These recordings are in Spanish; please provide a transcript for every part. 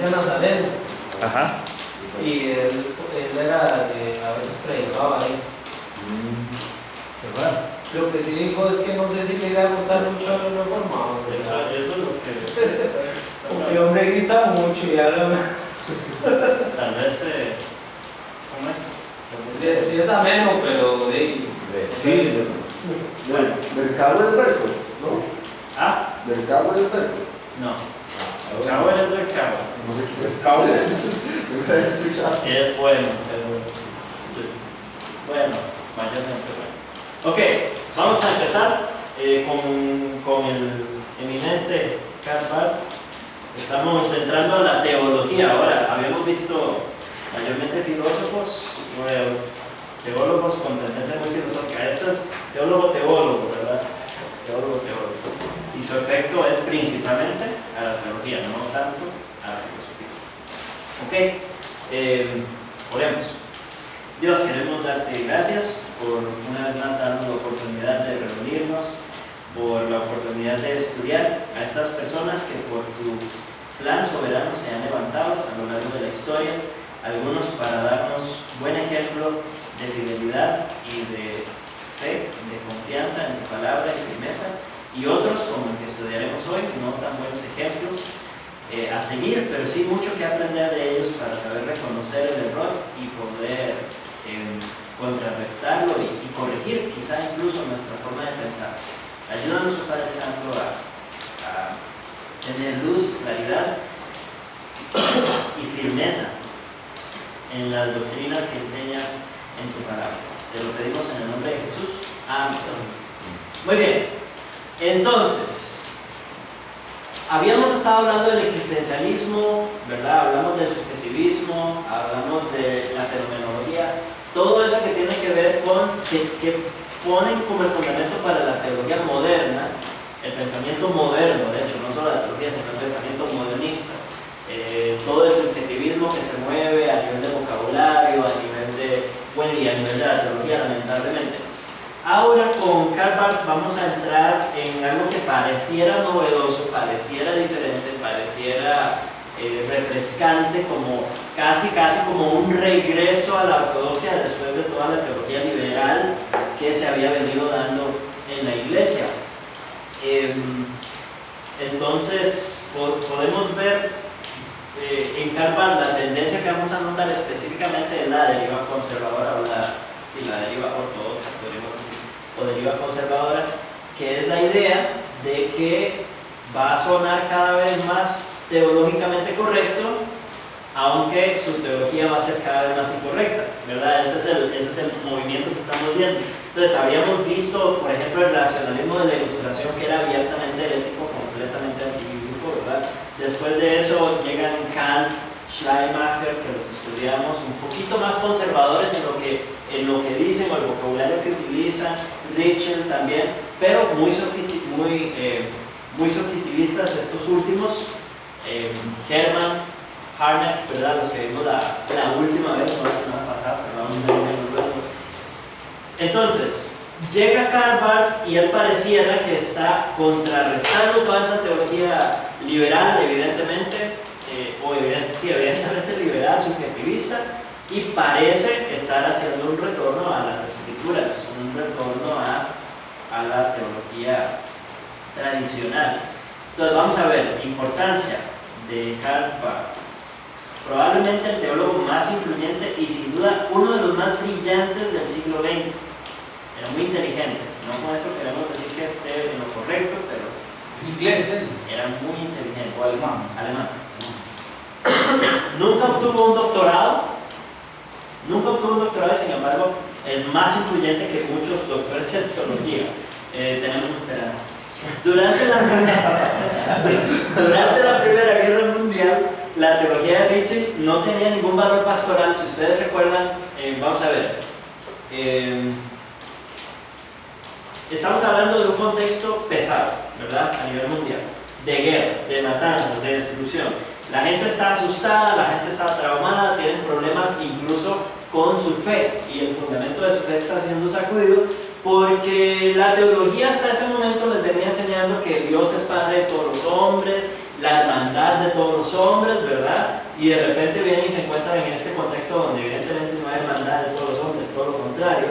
iglesia nazarena. Ajá. Y él era a veces predicaba ahí. ¿Verdad? Lo que sí dijo es que no sé si le iba a gustar mucho a los reformados. Eso es lo que... Porque el hombre grita mucho y habla. Tal vez... ¿Cómo es? Sí es ameno, pero Sí. Del cabo del verbo, ¿no? ¿Ah? Del cabo del verbo. No. Cabo es del cabo. No sé qué. El cabo. Nunca he escuchado. Es bueno, sí. Bueno, mayormente bueno. Ok, vamos a empezar con el eminente Karl Barth. Estamos entrando a la teología. Ahora, habíamos visto mayormente filósofos, teólogos con tendencia muy filosófica. Este es teólogo, ¿verdad? Teólogo. Y su efecto es principalmente a la teología, no tanto a la filosofía. Ok, oremos. Dios, queremos darte gracias por una vez más darnos la oportunidad de reunirnos, por la oportunidad de estudiar a estas personas que por tu plan soberano se han levantado a lo largo de la historia, algunos para darnos buen ejemplo de fidelidad y de fe, de confianza en tu palabra y firmeza, y otros como el que estudiaremos hoy, no tan buenos ejemplos a seguir, pero sí mucho que aprender de ellos para saber reconocer el error y poder contrarrestarlo y corregir quizá incluso nuestra forma de pensar. Ayúdanos, Padre Santo, a tener luz, claridad y firmeza en las doctrinas que enseñas en tu palabra. Te lo pedimos en el nombre de Jesús. Amén. Muy bien, entonces habíamos estado hablando del existencialismo, ¿verdad? Hablamos del subjetivismo, hablamos de la fenomenología, todo eso que tiene que ver con que ponen como el fundamento para la teología moderna, el pensamiento moderno, de hecho, no solo la teología, sino el pensamiento modernista. Todo el subjetivismo que se mueve a nivel de vocabulario, a nivel de, bueno, y a nivel de la teología, lamentablemente. Ahora con Karl Barth vamos a entrar en algo que pareciera novedoso, pareciera diferente, pareciera refrescante, como casi como un regreso a la ortodoxia después de toda la teología liberal que se había venido dando en la iglesia. Entonces podemos ver en Karl Barth la tendencia que vamos a notar específicamente es la deriva conservadora o la deriva ortodoxa, podríamos decir, o deriva conservadora, que es la idea de que va a sonar cada vez más teológicamente correcto, aunque su teología va a ser cada vez más incorrecta, ¿verdad? Ese es el movimiento que estamos viendo. Entonces habíamos visto, por ejemplo, el racionalismo de la Ilustración, que era abiertamente herético, completamente antibíblico, ¿verdad? Después de eso llegan Kant, Schleiermacher, que los estudiamos un poquito más conservadores en lo que dicen o el vocabulario que utilizan, Ritschl también, pero muy subjetivistas estos últimos, Hermann, Harnack, ¿verdad? Los que vimos la última vez, no la semana pasada, perdón. Entonces, llega Karl Barth y él pareciera que está contrarrestando toda esa teología liberal, evidentemente, evidentemente liberal, subjetivista, y parece estar haciendo un retorno a las escrituras, un retorno a la teología tradicional. Entonces vamos a ver, importancia de Karl Barth. Probablemente el teólogo más influyente y sin duda uno de los más brillantes del siglo XX. Era muy inteligente, no con esto queremos decir que esté en lo correcto, pero Inglés, era muy inteligente. o alemán. Nunca obtuvo un doctorado, y sin embargo es más influyente que muchos doctores en teología. Tenemos esperanza. Durante la Primera Guerra Mundial, la teología de Ritschl no tenía ningún valor pastoral. Si ustedes recuerdan, vamos a ver, estamos hablando de un contexto pesado, ¿verdad? A nivel mundial, de guerra, de matanzas, de destrucción. La gente está asustada, la gente está traumada, tienen problemas incluso con su fe, y el fundamento de su fe está siendo sacudido porque la teología hasta ese momento les venía enseñando que Dios es Padre de todos los hombres, la hermandad de todos los hombres, ¿verdad? Y de repente vienen y se encuentran en este contexto donde evidentemente no hay hermandad de todos los hombres, todo lo contrario.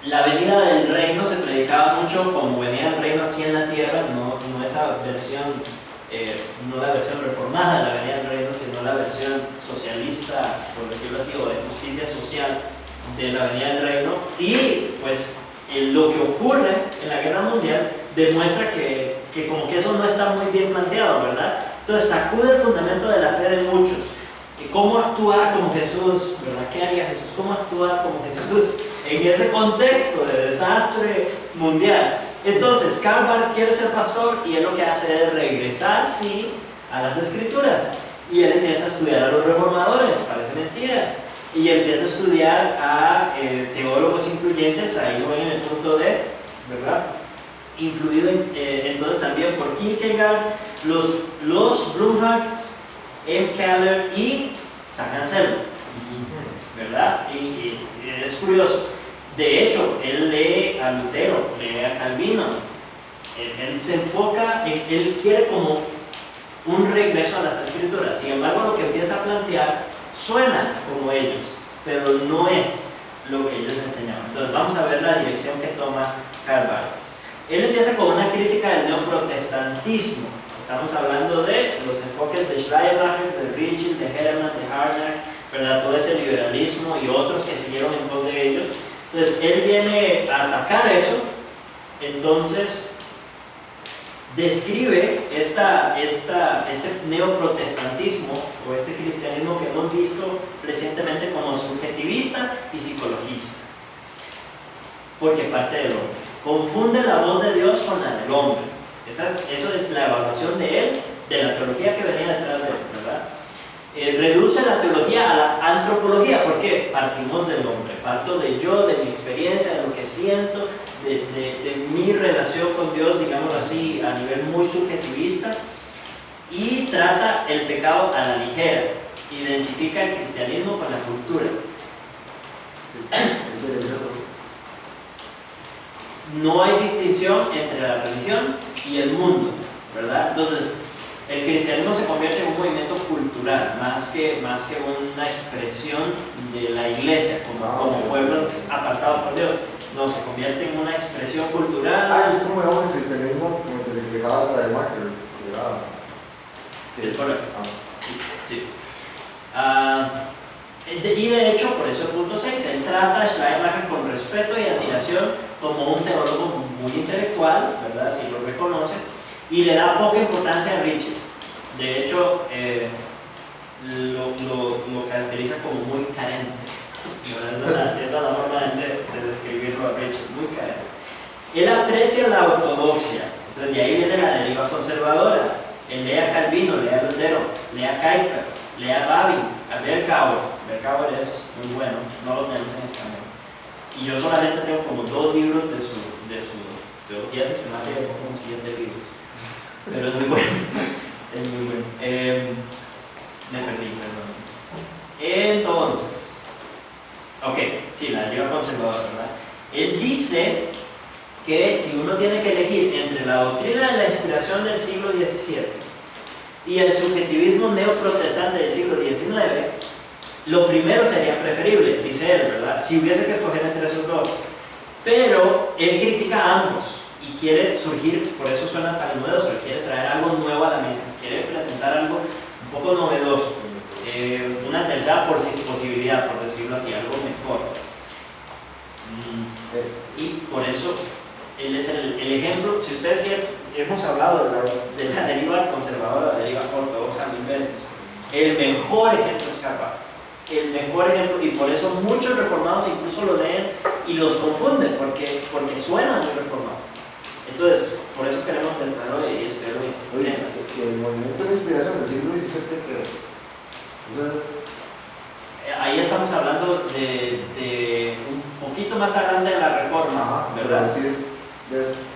La venida del reino se predicaba mucho como venía el reino aquí en la tierra, no esa versión, no la versión reformada de la venida del reino, sino la versión socialista, por decirlo así, o de justicia social de la venida del reino. Y pues lo que ocurre en la guerra mundial demuestra que como que eso no está muy bien planteado, ¿verdad? Entonces sacude el fundamento de la fe de muchos. ¿Cómo actuar como Jesús? ¿Verdad? ¿Qué haría Jesús? ¿Cómo actuar como Jesús en ese contexto de desastre mundial? Entonces, Karl Barth quiere ser pastor y él lo que hace es regresar, sí, a las Escrituras. Y él empieza a estudiar a los reformadores, parece mentira. Y empieza a estudiar a teólogos influyentes, ahí lo ven en el punto D, ¿verdad? Influido entonces también por Kierkegaard, los Blumhardt, M. Keller y San Anselmo, ¿verdad? Y es curioso. De hecho, él lee a Lutero, lee a Calvino. Él se enfoca, él quiere como un regreso a las Escrituras. Sin embargo, lo que empieza a plantear suena como ellos, pero no es lo que ellos enseñaban. Entonces, vamos a ver la dirección que toma Karl Barth. Él empieza con una crítica del neoprotestantismo. Estamos hablando de los enfoques de Schleiermacher, de Ritschl, de Hermann, de Harnack, ¿verdad? Todo ese liberalismo y otros que siguieron en pos de ellos. Entonces, él viene a atacar eso. Entonces, describe este neoprotestantismo o este cristianismo que hemos visto recientemente como subjetivista y psicologista. Porque parte del hombre. Confunde la voz de Dios con la del hombre. Eso es la evaluación de él, de la teología que venía detrás de él, ¿verdad? Reduce la teología a la antropología, porque partimos del hombre, parto de yo, de mi experiencia, de lo que siento, de mi relación con Dios, digamos así, a nivel muy subjetivista, y trata el pecado a la ligera, identifica el cristianismo con la cultura. No hay distinción entre la religión y el mundo, ¿verdad? Entonces, el cristianismo se convierte en un movimiento cultural, más que una expresión de la iglesia como pueblo apartado por Dios. No, se convierte en una expresión cultural. Es como el cristianismo, como que se quejaba de la de Marker. Es correcto. Sí. Y de hecho, por eso el punto 6, él trata a Schleiermacher con respeto y admiración como un teólogo muy intelectual, ¿verdad? Si lo reconoce, y le da poca importancia a Ritschl. De hecho, lo caracteriza como muy carente. Esa es la forma de describirlo a Ritschl, muy carente. Él aprecia la ortodoxia, entonces de ahí viene la deriva conservadora. Él lee a Calvino, lee a Lutero, lee a Kuyper, lee a Babin, a Berkauer. Berkauer es muy bueno, no lo tenemos en español. Y yo solamente tengo como 2 libros de su teología sistemática, como 7 libros. Pero es muy bueno. Es muy bueno. Me perdí, perdón. Entonces, ok, sí, la deriva conservadora, ¿verdad? Él dice que si uno tiene que elegir entre la doctrina de la inspiración del siglo XVII y el subjetivismo neoprotestante del siglo XIX, lo primero sería preferible, dice él, ¿verdad? Si hubiese que escoger entre esos dos. Pero él critica a ambos y quiere surgir, por eso suena tan novedoso, él quiere traer algo nuevo a la mesa, quiere presentar algo un poco novedoso, una tercera posibilidad, por decirlo así, algo mejor. Y por eso él es el ejemplo. Si ustedes quieren, hemos hablado de la deriva conservadora, la deriva ortodoxa 1000 veces. El mejor ejemplo es Karl Barth. El mejor ejemplo, y por eso muchos reformados incluso lo leen y los confunden, porque suena muy reformado. Entonces, por eso queremos tratarlo y estudiarlo bien. Oye, el movimiento de inspiración del siglo XVII, ¿qué es? Eso es... Ahí estamos hablando de un poquito más adelante de la reforma, ¿verdad? Sí,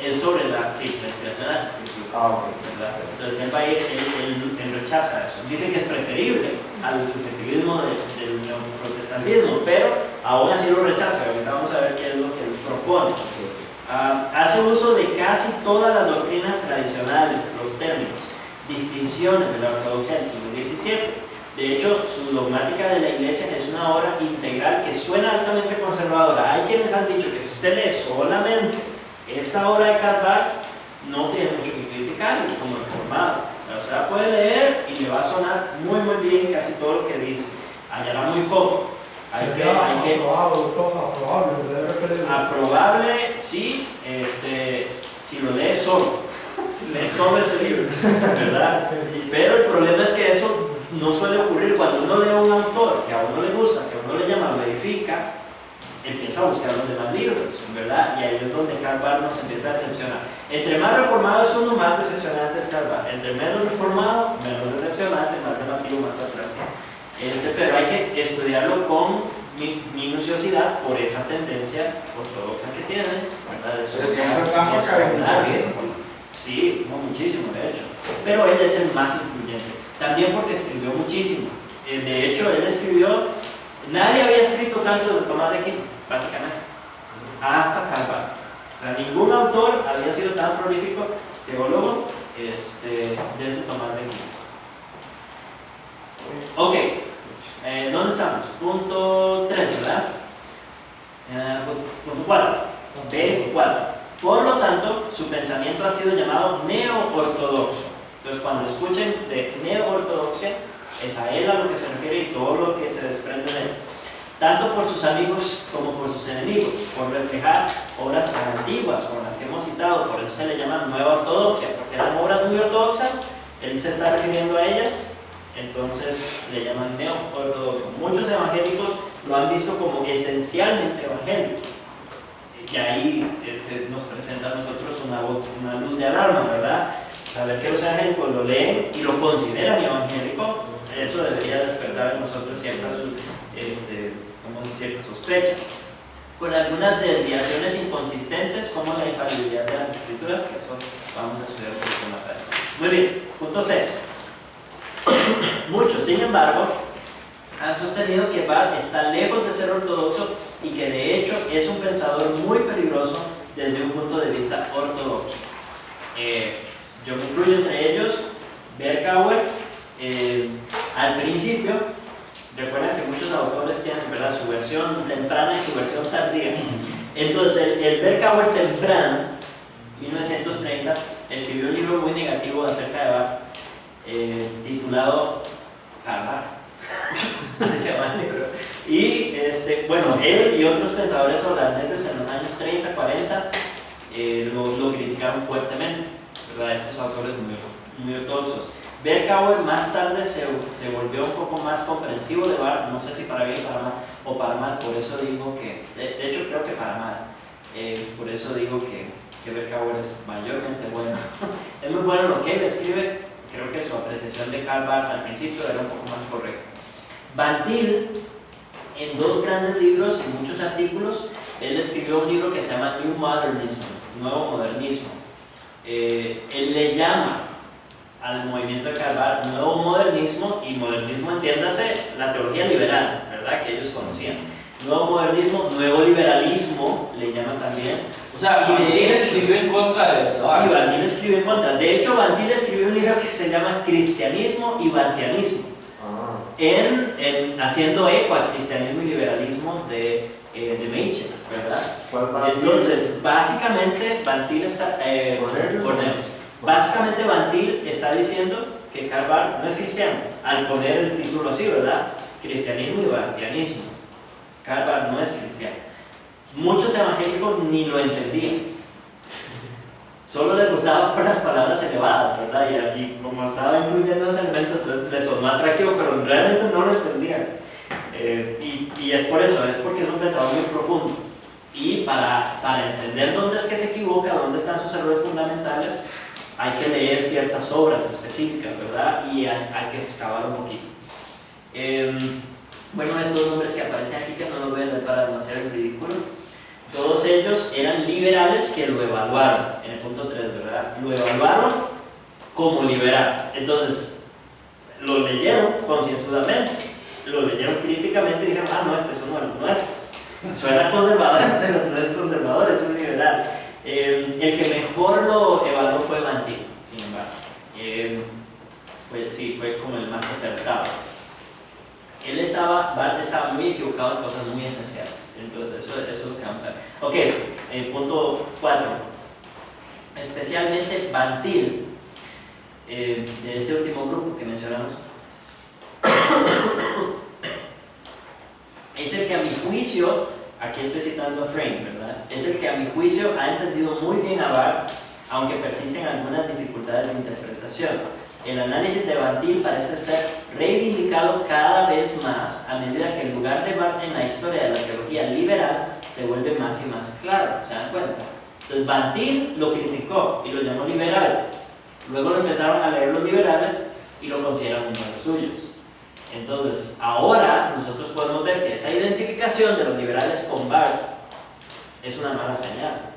es sobre la inspiración de las escrituras, ¿verdad? Entonces él va a ir, él rechaza eso. Dice que es preferible al subjetivismo del neoprotestantismo, pero aún así lo rechaza. Ahorita vamos a ver qué es lo que él propone. Hace uso de casi todas las doctrinas tradicionales, los términos. distinciones de la ortodoxia del siglo XVII. De hecho, su dogmática de la Iglesia es una obra integral que suena altamente conservadora. Hay quienes han dicho que si usted lee solamente esta obra de Karl Barth, no tiene mucho que criticar como reformado. O sea, puede leer y le va a sonar muy bien casi todo lo que dice. Hallará muy poco. Aprobable, sí, si lo lee solo. Si lee solo ese libro, ¿verdad? Pero el problema es que eso no suele ocurrir cuando uno lee a un autor que a uno le gusta, que a uno le llama, lo edifica, empieza a buscar los demás libros, ¿verdad? Y ahí es donde Karl Barth nos empieza a decepcionar. Entre más reformado es uno, más decepcionante es Karl Barth. Entre menos reformado, menos decepcionante, más llamativo, más atractivo. Pero hay que estudiarlo con minuciosidad por esa tendencia ortodoxa que tiene, ¿verdad? Pero que en esa trampa cabe mucha bien. Sí, no muchísimo, de hecho. Pero él es el más influyente. También porque escribió muchísimo. De hecho, él escribió, nadie había escrito tanto de Tomás de Aquino, básicamente, hasta Karl Barth. O sea, ningún autor había sido tan prolífico teólogo desde Tomás de Aquino. Ok, ¿dónde estamos? Punto 3, ¿verdad? Punto 4. B4. Por lo tanto, su pensamiento ha sido llamado neo-ortodoxo. Entonces, cuando escuchen de neo-ortodoxia, es a él a lo que se refiere y todo lo que se desprende de él. Tanto por sus amigos como por sus enemigos, por reflejar obras antiguas como las que hemos citado, por eso se le llama nueva ortodoxia, porque eran obras muy ortodoxas, él se está refiriendo a ellas, entonces le llaman neo-ortodoxo. Muchos evangélicos lo han visto como esencialmente evangélico. Y ahí nos presenta a nosotros una luz de alarma, ¿verdad? Saber que los evangélicos lo leen y lo consideran evangélico, eso debería despertar en nosotros cierta sospecha. Con algunas desviaciones inconsistentes, como la infalibilidad de las escrituras, que eso vamos a estudiar un poco más adelante. Muy bien, punto C. Muchos, sin embargo, han sostenido que Barth está lejos de ser ortodoxo y que de hecho es un pensador muy peligroso desde un punto de vista ortodoxo. Yo me incluyo entre ellos. Berkauer, al principio, recuerdan que muchos autores tienen, ¿verdad?, su versión temprana y su versión tardía. Entonces, el Berkauer temprano, 1930, escribió un libro muy negativo acerca de Barth, titulado Karl Barth. Así se llama el libro. Y bueno, él y otros pensadores holandeses en los años 30, 40 lo criticaron fuertemente, ¿verdad? Estos autores muy ortodoxos. Berkauer más tarde se volvió un poco más comprensivo de Barth, no sé si para bien, para mal o para mal, por eso digo que, de hecho creo que para mal, por eso digo que Berkauer es mayormente bueno. Es muy bueno lo que él escribe, creo que su apreciación de Karl Barth al principio era un poco más correcta. Van Til, en dos grandes libros y muchos artículos, él escribió un libro que se llama New Modernism, Nuevo Modernismo. Él le llama al movimiento de Karl Barth Nuevo Modernismo, y modernismo, entiéndase, la teología liberal, ¿verdad?, que ellos conocían. Nuevo Modernismo, Nuevo Liberalismo, le llaman también. O sea, Van Til escribió en contra de... Sí, Van Til escribió en contra. De hecho, Van Til escribió un libro que se llama Cristianismo y Bartianismo, haciendo eco al cristianismo y liberalismo de Meitner, ¿verdad? Entonces, básicamente, Van Til está... Básicamente Van Til está diciendo que Karl Barth no es cristiano, al poner el título así, ¿verdad? Cristianismo y bartianismo. Karl Barth no es cristiano. Muchos evangélicos ni lo entendían. Solo les gustaba por las palabras elevadas, ¿verdad? Y como estaba incluyendo ese elemento, entonces les sonó atractivo, pero realmente no lo entendían. Y es por eso, es porque es un pensador muy profundo. Y para entender dónde es que se equivoca, dónde están sus errores fundamentales, hay que leer ciertas obras específicas, ¿verdad? Y hay que excavar un poquito. Bueno, estos nombres que aparecen aquí, que no los voy a leer para no hacer el ridículo, todos ellos eran liberales que lo evaluaron, en el punto 3, ¿verdad? Lo evaluaron como liberal. Entonces, lo leyeron concienzudamente, lo leyeron críticamente y dijeron, no, este es uno de los nuestros. Suena conservador, pero no es conservador, es un liberal. El que mejor lo evaluó fue Van Til, sin embargo. fue como el más acertado. Bart estaba muy equivocado en cosas muy esenciales. Entonces, eso es lo que vamos a ver. Ok, punto 4. Especialmente Van Til, de este último grupo que mencionamos, es el que a mi juicio, aquí estoy citando a Frame, ¿verdad? Es el que a mi juicio ha entendido muy bien a Bart, aunque persisten algunas dificultades de interpretación. El análisis de Van Til parece ser reivindicado cada vez más a medida que el lugar de Bart en la historia de la teología liberal se vuelve más y más claro, ¿se dan cuenta? Entonces Van Til lo criticó y lo llamó liberal. Luego lo empezaron a leer los liberales y lo consideran uno de los suyos. Entonces, ahora nosotros podemos ver que esa identificación de los liberales con Bart es una mala señal.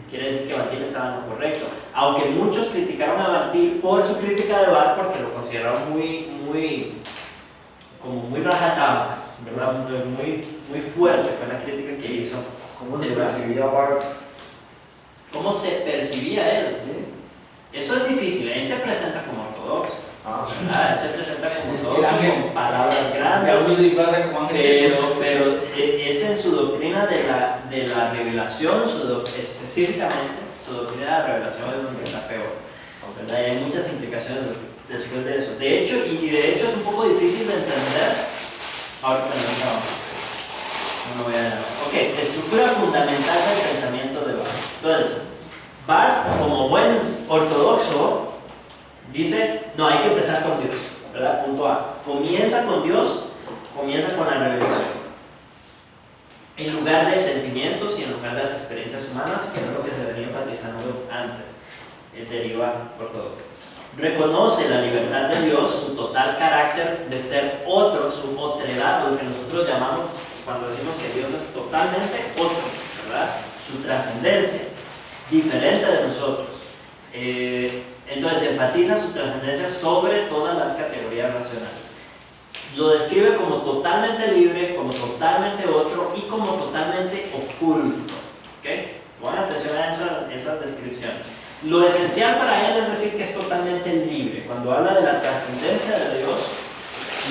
Quiere decir que Van Til estaba en lo correcto. Aunque muchos criticaron a Van Til por su crítica de Bart porque lo consideraron muy rajatablas, ¿verdad? Muy fuerte fue la crítica que hizo. ¿Cómo se percibía Bart? ¿Cómo se percibía él? Sí. Eso es difícil. Él se presenta como ortodoxo. Él se presenta como ortodoxo, con palabras grandes. Pero es en su doctrina de la revelación, específicamente, su doctrina de la revelación es donde está peor, ¿verdad? Y hay muchas implicaciones después de eso. De hecho es un poco difícil de entender. Ahora no voy a... Ok, estructura fundamental del pensamiento de Bart. Entonces, Bart, como buen ortodoxo, dice, no, hay que empezar con Dios, ¿verdad? Punto A. Comienza con Dios, comienza con la revelación. En lugar de sentimientos y en lugar de las experiencias humanas, que es lo que se venía enfatizando antes, deriva ortodoxo. Reconoce la libertad de Dios, su total carácter de ser otro, su otredad, lo que nosotros llamamos, cuando decimos que Dios es totalmente otro, ¿verdad? Su trascendencia, diferente de nosotros. Entonces enfatiza su trascendencia sobre todas las categorías racionales. Lo describe como totalmente libre, como totalmente otro y como totalmente oculto. ¿Okay? Pongan atención a esas descripciones. Lo esencial para él es decir que es totalmente libre. Cuando habla de la trascendencia de Dios,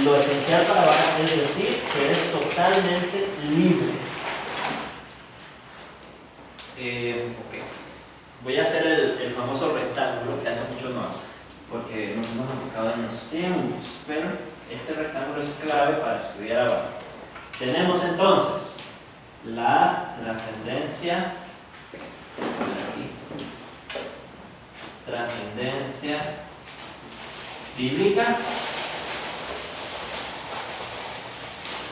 lo esencial para Bart es decir que es totalmente libre. Okay. Voy a hacer el famoso rectángulo que hace mucho no, porque nos hemos enfocado en los tiempos, pero este rectángulo es clave para estudiar a Bart. Tenemos entonces la trascendencia, trascendencia bíblica,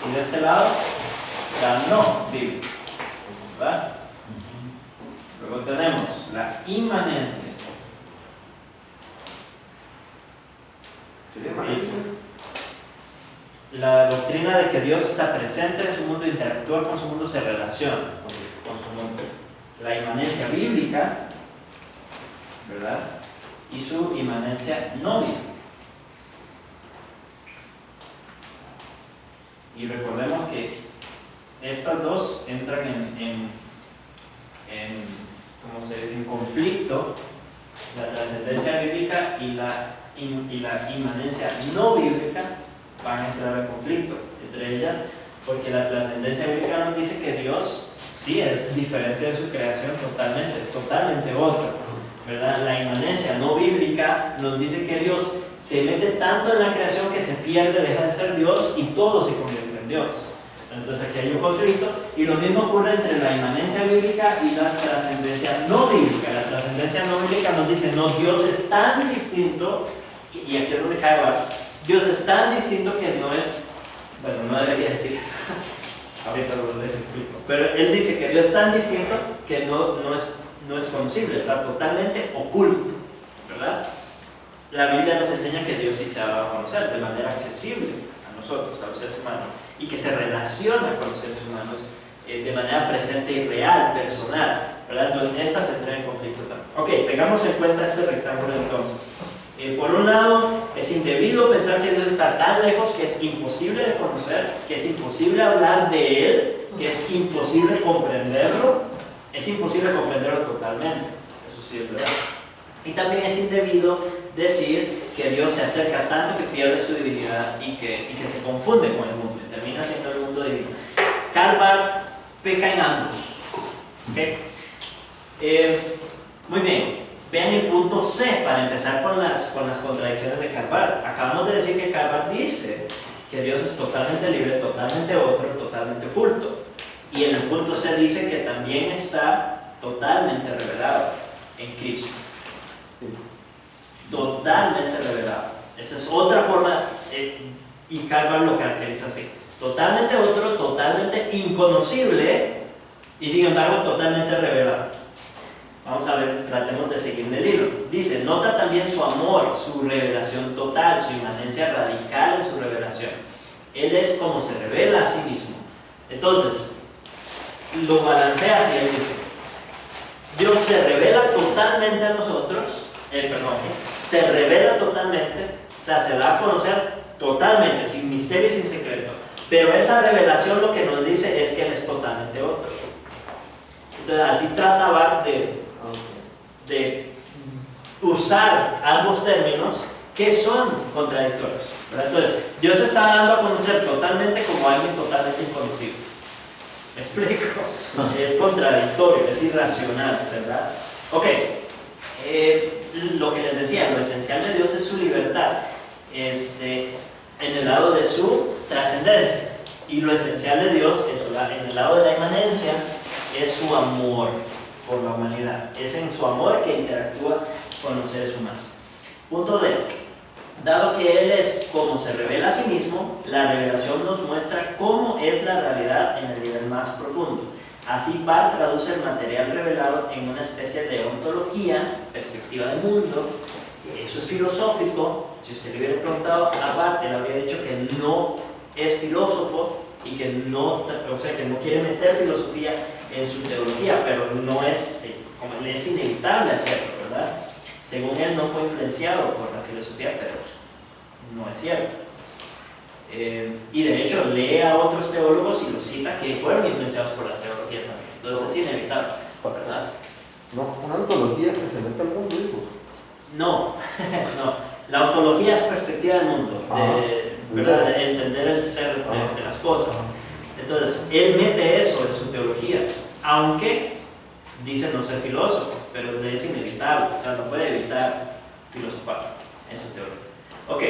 y de este lado la no bíblica, ¿verdad? Luego tenemos la inmanencia. La doctrina de que Dios está presente en su mundo, interactúa con su mundo, se relaciona con su mundo. La inmanencia bíblica, ¿verdad? Y su inmanencia no bíblica. Y recordemos que estas dos entran ¿cómo se dice?, en conflicto. La trascendencia bíblica y la inmanencia no bíblica van a entrar en conflicto entre ellas, porque la trascendencia bíblica nos dice que Dios sí es diferente de su creación totalmente, es totalmente otro, ¿verdad? La inmanencia no bíblica nos dice que Dios se mete tanto en la creación que se pierde, deja de ser Dios y todo se convierte en Dios. Entonces aquí hay un conflicto, y lo mismo ocurre entre la inmanencia bíblica y la trascendencia no bíblica. La trascendencia no bíblica nos dice, no, Dios es tan distinto, y aquí es donde cae Bart, Dios es tan distinto que no es, bueno, no debería decir eso, ahorita les explico, pero él dice que Dios es tan distinto que no es conocible, está totalmente oculto, ¿verdad? La Biblia nos enseña que Dios sí se ha dado a conocer de manera accesible a nosotros, a los seres humanos, y que se relaciona con los seres humanos de manera presente y real, personal, ¿verdad? Entonces estas entran en conflicto también. Ok, tengamos en cuenta este rectángulo entonces. Por un lado, es indebido pensar que Dios está tan lejos que es imposible de conocer, que es imposible hablar de Él, que es imposible comprenderlo, es imposible comprenderlo totalmente, eso sí es verdad. Y también es indebido decir que Dios se acerca tanto que pierde su divinidad y que se confunde con el mundo y termina siendo el mundo divino. Karl Barth peca en ambos. ¿Okay? Muy bien, vean el punto C para empezar con las contradicciones de Karl Barth. Acabamos de decir que Karl Barth dice que Dios es totalmente libre, totalmente otro, totalmente oculto. Y en el punto C dice que también está totalmente revelado en Cristo. Totalmente revelado. Esa es otra forma, y Karl Barth lo caracteriza así. Totalmente otro, totalmente inconocible y sin embargo totalmente revelado. Vamos a ver, tratemos de seguir el hilo. Dice, nota también su amor, su revelación total, su inmanencia radical en su revelación. Él es como se revela a sí mismo. Entonces, lo balancea así, él dice, Dios se revela totalmente a nosotros, se revela totalmente, o sea, se da a conocer totalmente, sin misterio y sin secreto. Pero esa revelación lo que nos dice es que Él es totalmente otro. Entonces, así trata Barth de usar ambos términos que son contradictorios, ¿verdad? Entonces, Dios se está dando a conocer totalmente como alguien totalmente inconocible. ¿Me explico? Es contradictorio, es irracional, ¿verdad? Ok, lo que les decía, lo esencial de Dios es su libertad, en el lado de su trascendencia, y lo esencial de Dios en el lado de la inmanencia es su amor por la humanidad. Es en su amor que interactúa con los seres humanos. Punto D. Dado que Él es como se revela a sí mismo, la revelación nos muestra cómo es la realidad en el nivel más profundo. Así Barth traduce el material revelado en una especie de ontología, perspectiva del mundo. Eso es filosófico. Si usted le hubiera preguntado a Barth, él habría dicho que no es filósofo y que no quiere meter filosofía en su teología, pero no es, como es inevitable hacerlo, ¿verdad? Según él, no fue influenciado por la filosofía, pero no es cierto. Y de hecho, lee a otros teólogos y los cita que fueron influenciados por la teología también. Entonces es inevitable, ¿verdad? No, una ontología que se mete al mundo, digo. No, no. La ontología es perspectiva del mundo, ¿verdad? De entender el ser de las cosas. Entonces, él mete eso en su teología, aunque dice no ser filósofo, pero es inevitable, o sea, no puede evitar filosofar en su teología. Ok,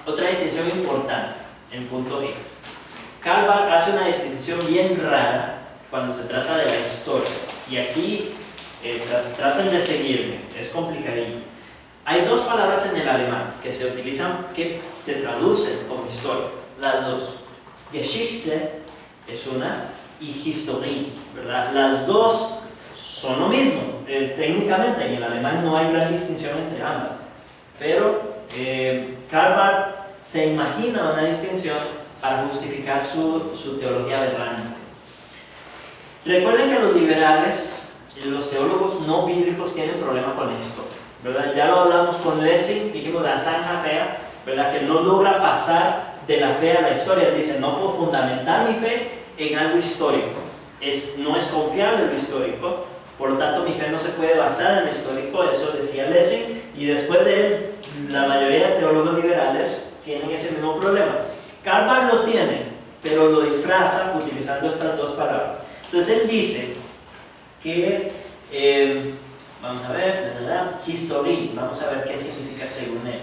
otra distinción importante en punto I. Karl Barth hace una distinción bien rara cuando se trata de la historia, y aquí traten de seguirme, es complicadillo. Hay dos palabras en el alemán que se utilizan, que se traducen como historia, las dos. Geschichte es una y Historie, ¿verdad? Las dos son lo mismo. Técnicamente en el alemán no hay gran distinción entre ambas, pero Karl Barth se imagina una distinción para justificar su teología aberrante. Recuerden que los liberales, los teólogos no bíblicos, tienen problema con la historia, ¿verdad? Ya lo hablamos con Lessing, dijimos la zanja fea, ¿verdad? Que no logra pasar de la fe a la historia. Dice, no puedo fundamentar mi fe en algo histórico, no es confiable en lo histórico, por lo tanto mi fe no se puede basar en lo histórico. Eso decía Lessing, y después de él la mayoría de teólogos liberales tienen ese mismo problema. Karl Barth lo tiene, pero lo disfraza utilizando estas dos palabras. Entonces él dice que vamos a ver, Historie, vamos a ver qué significa según él.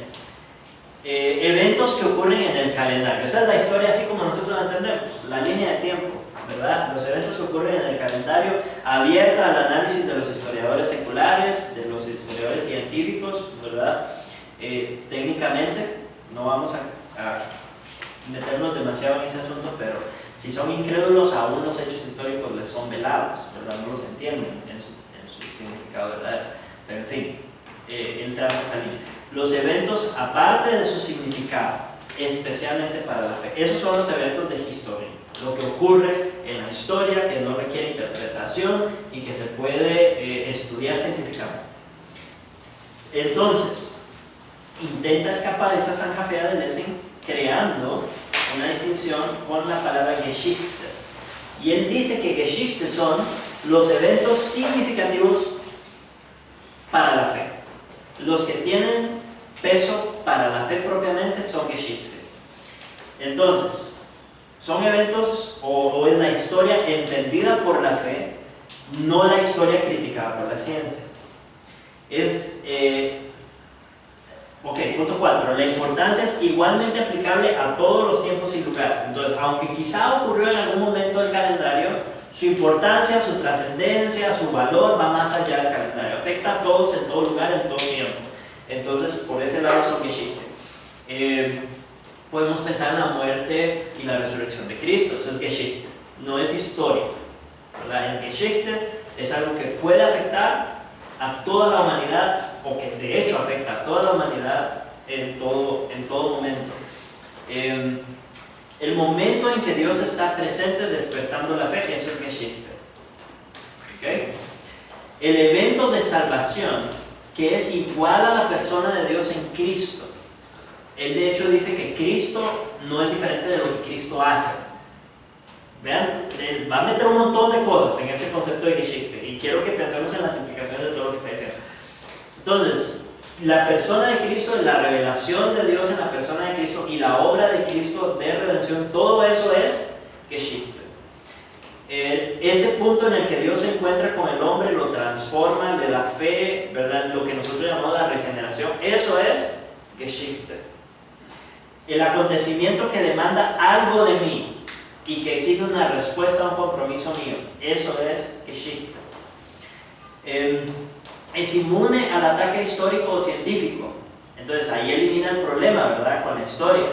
Eventos que ocurren en el calendario. Esa es la historia así como nosotros la entendemos, la línea de tiempo, ¿verdad? Los eventos que ocurren en el calendario, abierta al análisis de los historiadores seculares, de los historiadores científicos, ¿verdad? Técnicamente, no vamos a meternos demasiado en ese asunto, pero si son incrédulos, aún los hechos históricos les son velados, ¿verdad? No los entienden en su significado verdadero. Pero en fin, él traza esa línea. Los eventos, aparte de su significado, especialmente para la fe, esos son los eventos de historia, lo que ocurre en la historia, que no requiere interpretación y que se puede estudiar científicamente. Entonces, intenta escapar de esa zanja fea de Lessing creando una distinción con la palabra Geschichte, y él dice que Geschichte son los eventos significativos para la fe, los que tienen peso para la fe propiamente son Geschichte. Entonces, son eventos o es la historia entendida por la fe, no la historia criticada por la ciencia. Ok, punto 4. La importancia es igualmente aplicable a todos los tiempos y lugares. Entonces, aunque quizá ocurrió en algún momento del calendario, su importancia, su trascendencia, su valor va más allá del calendario. Afecta a todos en todo lugar, en todo tiempo. Entonces, por ese lado son Geschichte. Podemos pensar en la muerte y la resurrección de Cristo. Eso es Geschichte. No es historia, ¿verdad? Es Geschichte, es algo que puede afectar a toda la humanidad, o que de hecho afecta a toda la humanidad en todo momento. El momento en que Dios está presente despertando la fe, eso es Geschichte. ¿Okay? El evento de salvación, que es igual a la persona de Dios en Cristo. Él de hecho dice que Cristo no es diferente de lo que Cristo hace. Vean, él va a meter un montón de cosas en ese concepto de Geschichte y quiero que pensemos en las implicaciones de todo lo que está diciendo. Entonces, la persona de Cristo, la revelación de Dios en la persona de Cristo y la obra de Cristo de redención, todo eso es Geschichte. Ese punto en el que Dios se encuentra con el hombre, lo transforma, le da fe, ¿verdad? Lo que nosotros llamamos la regeneración, eso es Geschichte. El acontecimiento que demanda algo de mí y que exige una respuesta a un compromiso mío, eso es Geschichte. Es inmune al ataque histórico o científico, entonces ahí elimina el problema, ¿verdad? Con la historia.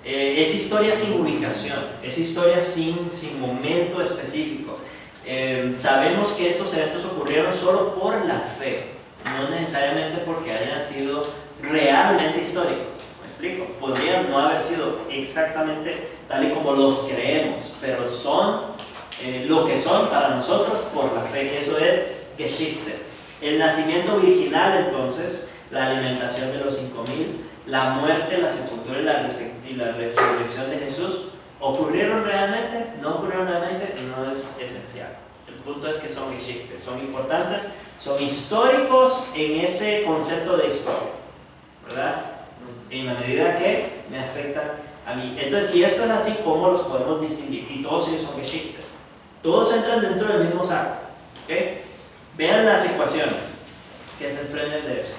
Es historia sin ubicación, es historia sin momento específico. Sabemos que estos eventos ocurrieron solo por la fe, no necesariamente porque hayan sido realmente históricos. ¿Me explico? Podrían no haber sido exactamente tal y como los creemos, pero son lo que son para nosotros por la fe. Eso es Geschichte. El nacimiento virginal, entonces, la alimentación de los 5000, la muerte, la sepultura y la resurrección de Jesús, ¿ocurrieron realmente? ¿No ocurrieron realmente? No es esencial. El punto es que son Geschichte, son importantes, son históricos en ese concepto de historia, ¿verdad? En la medida que me afectan a mí. Entonces, si esto es así, ¿cómo los podemos distinguir? Y todos ellos son Geschichte. Todos entran dentro del mismo saco. ¿Okay? Vean las ecuaciones que se desprenden de eso.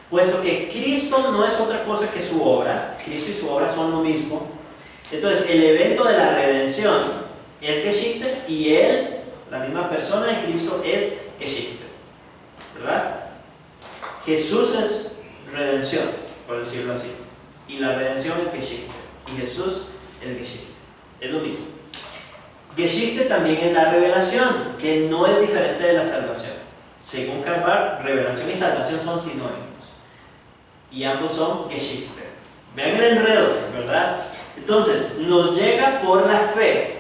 Puesto que Cristo no es otra cosa que su obra, Cristo y su obra son lo mismo, entonces el evento de la redención es Geschichte y Él, la misma persona de Cristo, es Geschichte, ¿verdad? Jesús es redención, por decirlo así, y la redención es Geschichte, y Jesús es Geschichte, es lo mismo. Geschichte también es la revelación, que no es diferente de la salvación. Según Karl Barth, revelación y salvación son sinónimos. Y ambos son Geschichte. Vean el enredo, ¿verdad? Entonces, nos llega por la fe,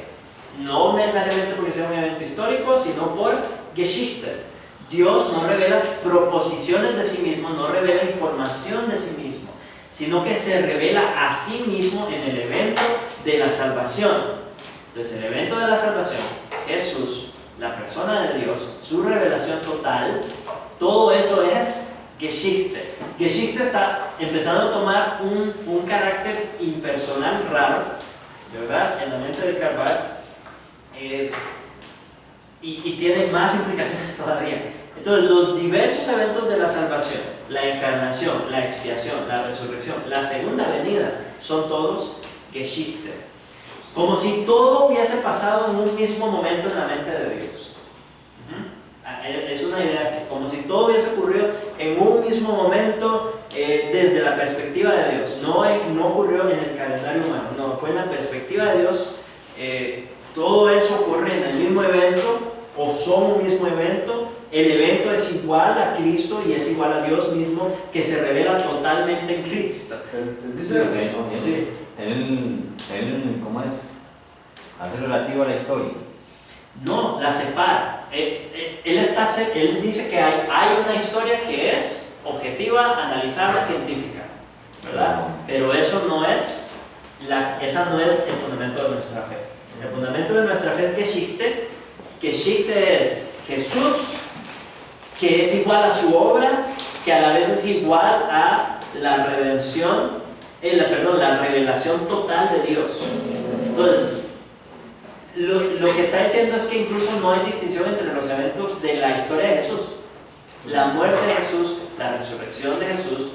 no necesariamente porque sea un evento histórico, sino por Geschichte. Dios no revela proposiciones de sí mismo, no revela información de sí mismo, sino que se revela a sí mismo en el evento de la salvación. Entonces, el evento de la salvación, Jesús, la persona de Dios, su revelación total, todo eso es Geschichte. Geschichte está empezando a tomar un carácter impersonal raro, ¿verdad? En la mente de Karl Barth, y tiene más implicaciones todavía. Entonces, los diversos eventos de la salvación, la encarnación, la expiación, la resurrección, la segunda venida, son todos Geschichte. Como si todo hubiese pasado en un mismo momento en la mente de Dios. Es una idea así, como si todo hubiese ocurrido en un mismo momento desde la perspectiva de Dios. No ocurrió en el calendario humano, no, fue en la perspectiva de Dios. Todo eso ocurre en el mismo evento, o son un mismo evento. El evento es igual a Cristo y es igual a Dios mismo, que se revela totalmente en Cristo. Dice Sí. Él, ¿cómo es? Hace relativo a la historia. No, la separa. Él dice que hay una historia que es objetiva, analizable, científica, ¿verdad? Pero eso no es esa no es el fundamento de nuestra fe. El fundamento de nuestra fe es Geschichte. Geschichte es Jesús, que es igual a su obra, que a la vez es igual a la redención, la revelación total de Dios. Entonces, lo que está diciendo es que incluso no hay distinción entre los eventos de la historia de Jesús. La muerte de Jesús, la resurrección de Jesús,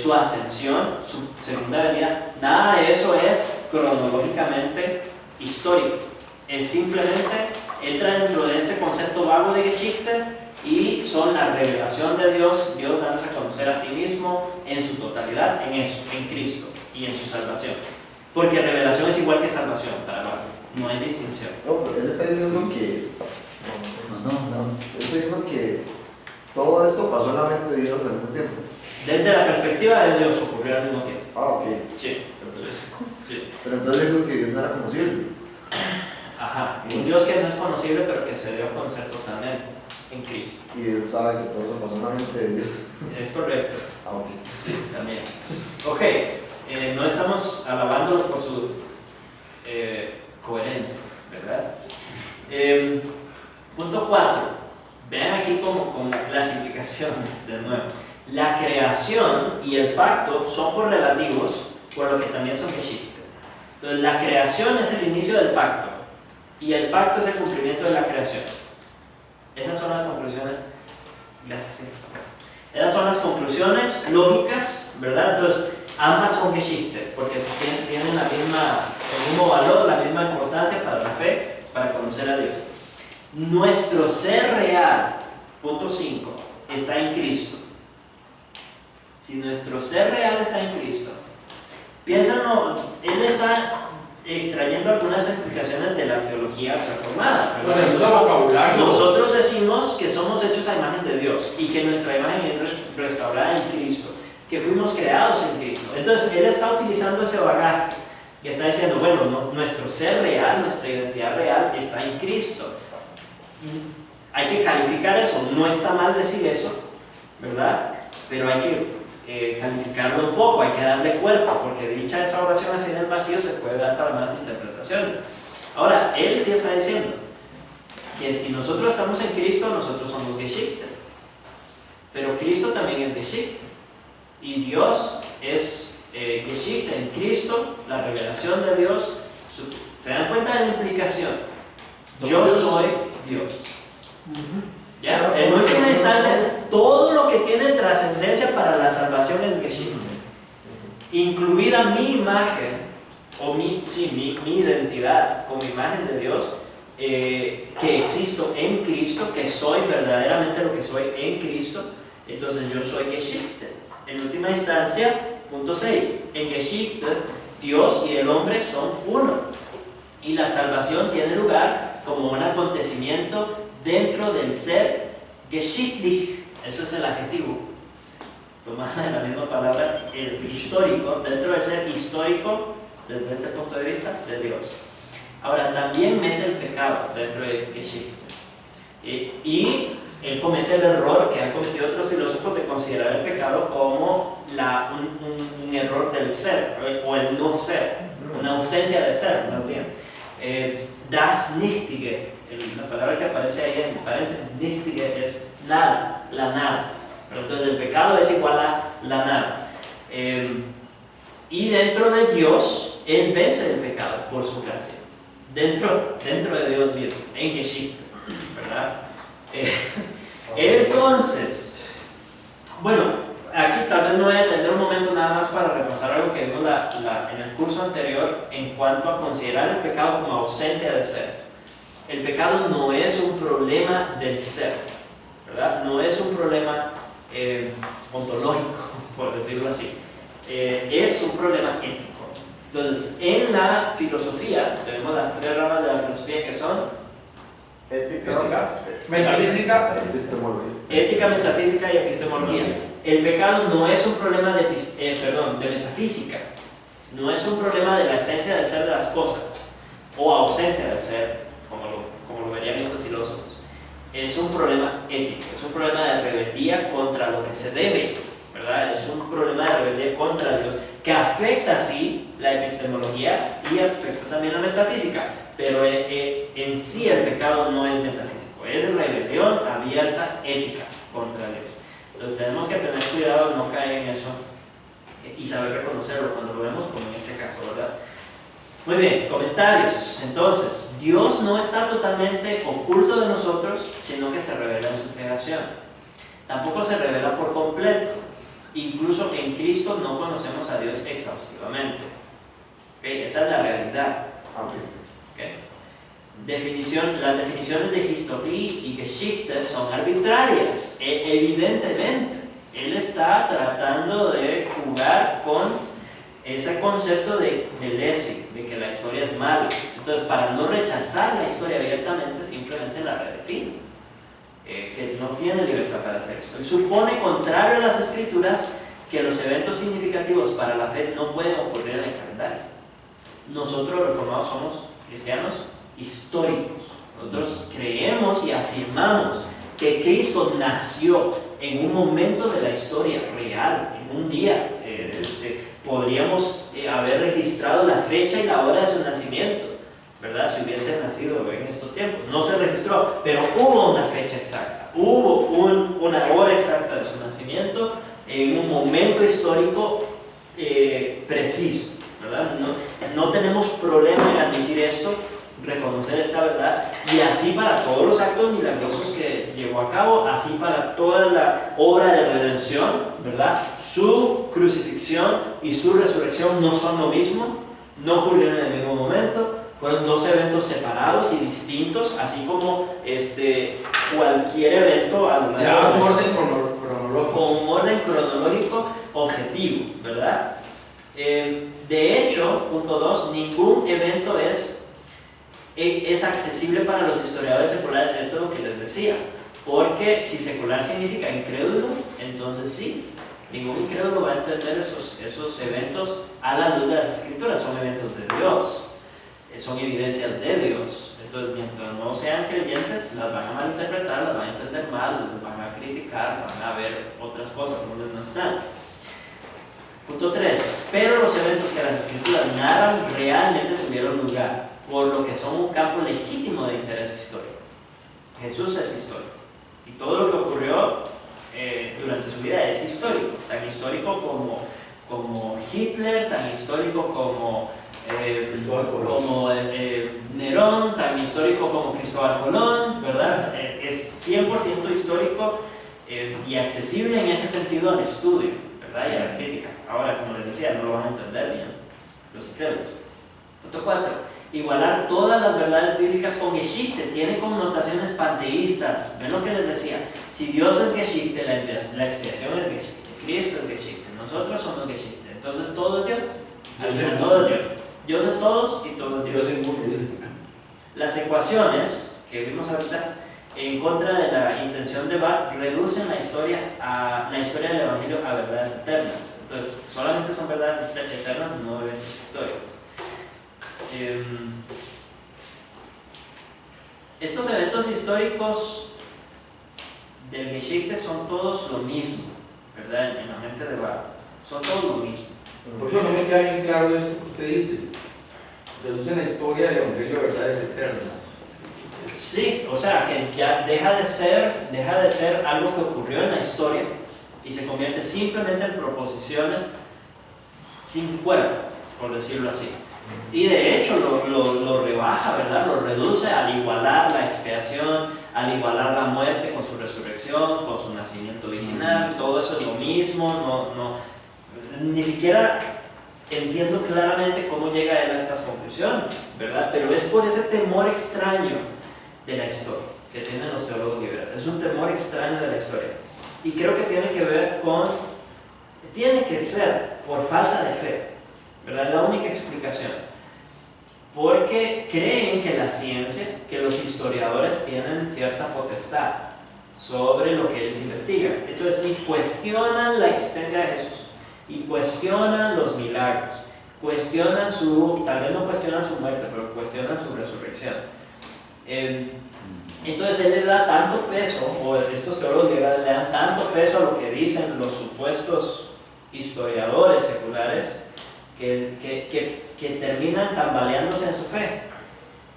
su ascensión, su segunda venida, nada de eso es cronológicamente histórico. Es simplemente entra dentro de ese concepto vago de Geschichte y son la revelación de Dios, Dios dándose a conocer a sí mismo en su totalidad, en eso, en Cristo y en su salvación. Porque revelación es igual que salvación para Pablo, no hay distinción. No, pero él está diciendo que. No. Él está diciendo que todo esto pasó en la mente de Dios al mismo tiempo. Desde la perspectiva de Dios ocurrió al mismo tiempo. Ah, ok. Sí. Pero entonces dijo que Dios no era conocible. Ajá, un Dios que no es conocible pero que se dio a conocer totalmente en Cristo. Y él sabe que todo eso pasó en la mente de Dios. Es correcto. Ah, ok. Sí, también. Ok, no estamos alabándolo por su coherencia, ¿verdad? Punto 4. Vean aquí como las implicaciones de nuevo. La creación y el pacto son correlativos, por lo que también son Geschichte. Entonces, la creación es el inicio del pacto y el pacto es el cumplimiento de la creación. Esas son las conclusiones. Gracias, sí. Esas son las conclusiones lógicas, ¿verdad? Entonces, ambas son Geschichte, porque tienen el mismo valor, la misma importancia para la fe, para conocer a Dios. Nuestro ser real, punto 5, está en Cristo. Si nuestro ser real está en Cristo, piénsenlo, él está extrayendo algunas implicaciones de la teología reformada. Pues eso es vocabulario. Nosotros decimos que somos hechos a imagen de Dios y que nuestra imagen es restaurada en Cristo, que fuimos creados en Cristo. Entonces, él está utilizando ese bagaje y está diciendo, bueno, nuestro ser real, nuestra identidad real está en Cristo. Hay que calificar eso, no está mal decir eso, ¿verdad? Pero hay que calificarlo un poco, hay que darle cuerpo, porque dicha esa oración así en el vacío se puede dar para malas interpretaciones. Ahora, él sí está diciendo que si nosotros estamos en Cristo, nosotros somos Geschichte, pero Cristo también es Geschichte, y Dios es Geschichte en Cristo, la revelación de Dios. ¿Se dan cuenta de la implicación? Yo soy Dios. ¿Ya? En última instancia, todo lo que tiene trascendencia para la salvación es Geschichte, incluida mi imagen, o mi identidad como imagen de Dios, que existo en Cristo, que soy verdaderamente lo que soy en Cristo. Entonces yo soy Geschichte. En última instancia, punto 6, en Geschichte Dios y el hombre son uno, y la salvación tiene lugar como un acontecimiento dentro del ser geschichtlich, eso es el adjetivo, tomada de la misma palabra, es histórico, dentro del ser histórico, desde este punto de vista, de Dios. Ahora, también mete el pecado dentro de Geschichte. Y él comete el error que han cometido otros filósofos de considerar el pecado como un error del ser, o el no ser, una ausencia de ser, más bien. Das Nichtige, la palabra que aparece ahí en paréntesis, Nichtige, es nada, la nada. Pero entonces el pecado es igual a la nada. Y dentro de Dios, él vence el pecado por su gracia. Dentro de Dios mismo, en Geschichte, ¿verdad? Entonces, bueno, aquí tal vez me voy a detener un momento nada más para repasar algo que vimos en el curso anterior en cuanto a considerar el pecado como ausencia de ser. El pecado no es un problema del ser, ¿verdad? No es un problema ontológico, por decirlo así. Es un problema ético. Entonces, en la filosofía, tenemos las 3 ramas de la filosofía que son Ética, metafísica, epistemología. ética, metafísica y epistemología. El pecado no es un problema de metafísica, no es un problema de la esencia del ser de las cosas, o ausencia del ser, como lo verían estos filósofos. Es un problema ético, es un problema de rebeldía contra lo que se debe, ¿verdad? Es un problema de rebeldía contra Dios, que afecta sí la epistemología y afecta también la metafísica, pero en sí el pecado no es metafísico, es rebelión abierta ética contra Dios. Entonces tenemos que tener cuidado de no caer en eso y saber reconocerlo cuando lo vemos, como en este caso, ¿verdad? Muy bien, comentarios. Entonces, Dios no está totalmente oculto de nosotros, sino que se revela en su creación. Tampoco se revela por completo. Incluso en Cristo no conocemos a Dios exhaustivamente. ¿Okay? Esa es la realidad. ¿Okay? Las definiciones de Historie y Geschichte son arbitrarias, evidentemente. Él está tratando de jugar con ese concepto de Lessig, de que la historia es mala. Entonces, para no rechazar la historia abiertamente, simplemente la redefine, que no tiene libertad para hacer eso. Él supone, contrario a las Escrituras, que los eventos significativos para la fe no pueden ocurrir en el calendario. Nosotros, los reformados, somos cristianos históricos. Nosotros creemos y afirmamos que Cristo nació en un momento de la historia real, en un día. Podríamos haber registrado la fecha y la hora de su nacimiento, ¿verdad? Si hubiese nacido en estos tiempos. No se registró, pero hubo una fecha exacta, hubo una hora exacta de su nacimiento en un momento histórico preciso, ¿verdad? No tenemos problema en admitir esto, reconocer esta verdad, y así para todos los actos milagrosos que llevó a cabo, así para toda la obra de redención, ¿verdad? Su crucifixión y su resurrección no son lo mismo, no ocurrieron en el mismo momento, fueron dos eventos separados y distintos, así como cualquier evento Ya, un orden cronológico. con un orden cronológico objetivo, ¿verdad? De hecho, punto 2, ningún evento es accesible para los historiadores seculares. Esto es lo que les decía, porque si secular significa incrédulo, entonces sí, ningún incrédulo va a entender esos eventos a la luz de las Escrituras. Son eventos de Dios, son evidencias de Dios. Entonces, mientras no sean creyentes, las van a malinterpretar, las van a entender mal, las van a criticar, van a ver otras cosas donde no están. Punto 3. Pero los eventos que las Escrituras narran realmente tuvieron lugar, por lo que son un campo legítimo de interés histórico. Jesús es histórico, y todo lo que ocurrió durante su vida es histórico, tan histórico como Hitler, tan histórico como Nerón, tan histórico como Cristóbal Colón, ¿verdad? Es 100% histórico y accesible en ese sentido al estudio, ¿verdad? Y a la crítica. Ahora, como les decía, no lo van a entender bien los incrédulos. Punto 4. Igualar todas las verdades bíblicas con Geschichte tiene connotaciones panteístas. ¿Ven lo que les decía? Si Dios es Geschichte, la expiación es Geschichte, Cristo es Geschichte, nosotros somos Geschichte. Entonces todo es Dios. Al final todo es Dios. Dios es todos y todo es Dios. Las ecuaciones que vimos ahorita en contra de la intención de Bach reducen la historia del Evangelio a verdades eternas. Entonces, solamente son verdades eternas, no eventos históricos. Estos eventos históricos del Geschichte son todos lo mismo, ¿verdad? En la mente de Bach, son todos lo mismo. Por eso no me queda bien claro esto que usted dice. Reducen la historia del Evangelio a verdades eternas. Sí, o sea, que ya deja de ser algo que ocurrió en la historia y se convierte simplemente en proposiciones sin cuerpo, por decirlo así. Y de hecho lo rebaja, ¿verdad? Lo reduce al igualar la expiación, al igualar la muerte con su resurrección, con su nacimiento original. Todo eso es lo mismo. Ni siquiera entiendo claramente cómo llega él a estas conclusiones, ¿verdad? Pero es por ese temor extraño de la historia que tienen los teólogos liberales. Es un temor extraño de la historia. Y creo que tiene que ser por falta de fe, ¿verdad? Es la única explicación. Porque creen que la ciencia, que los historiadores tienen cierta potestad sobre lo que ellos investigan. Entonces, si cuestionan la existencia de Jesús y cuestionan los milagros, tal vez no cuestionan su muerte, pero cuestionan su resurrección. Entonces él le da tanto peso, o estos teólogos le dan tanto peso a lo que dicen los supuestos historiadores seculares, que terminan tambaleándose en su fe,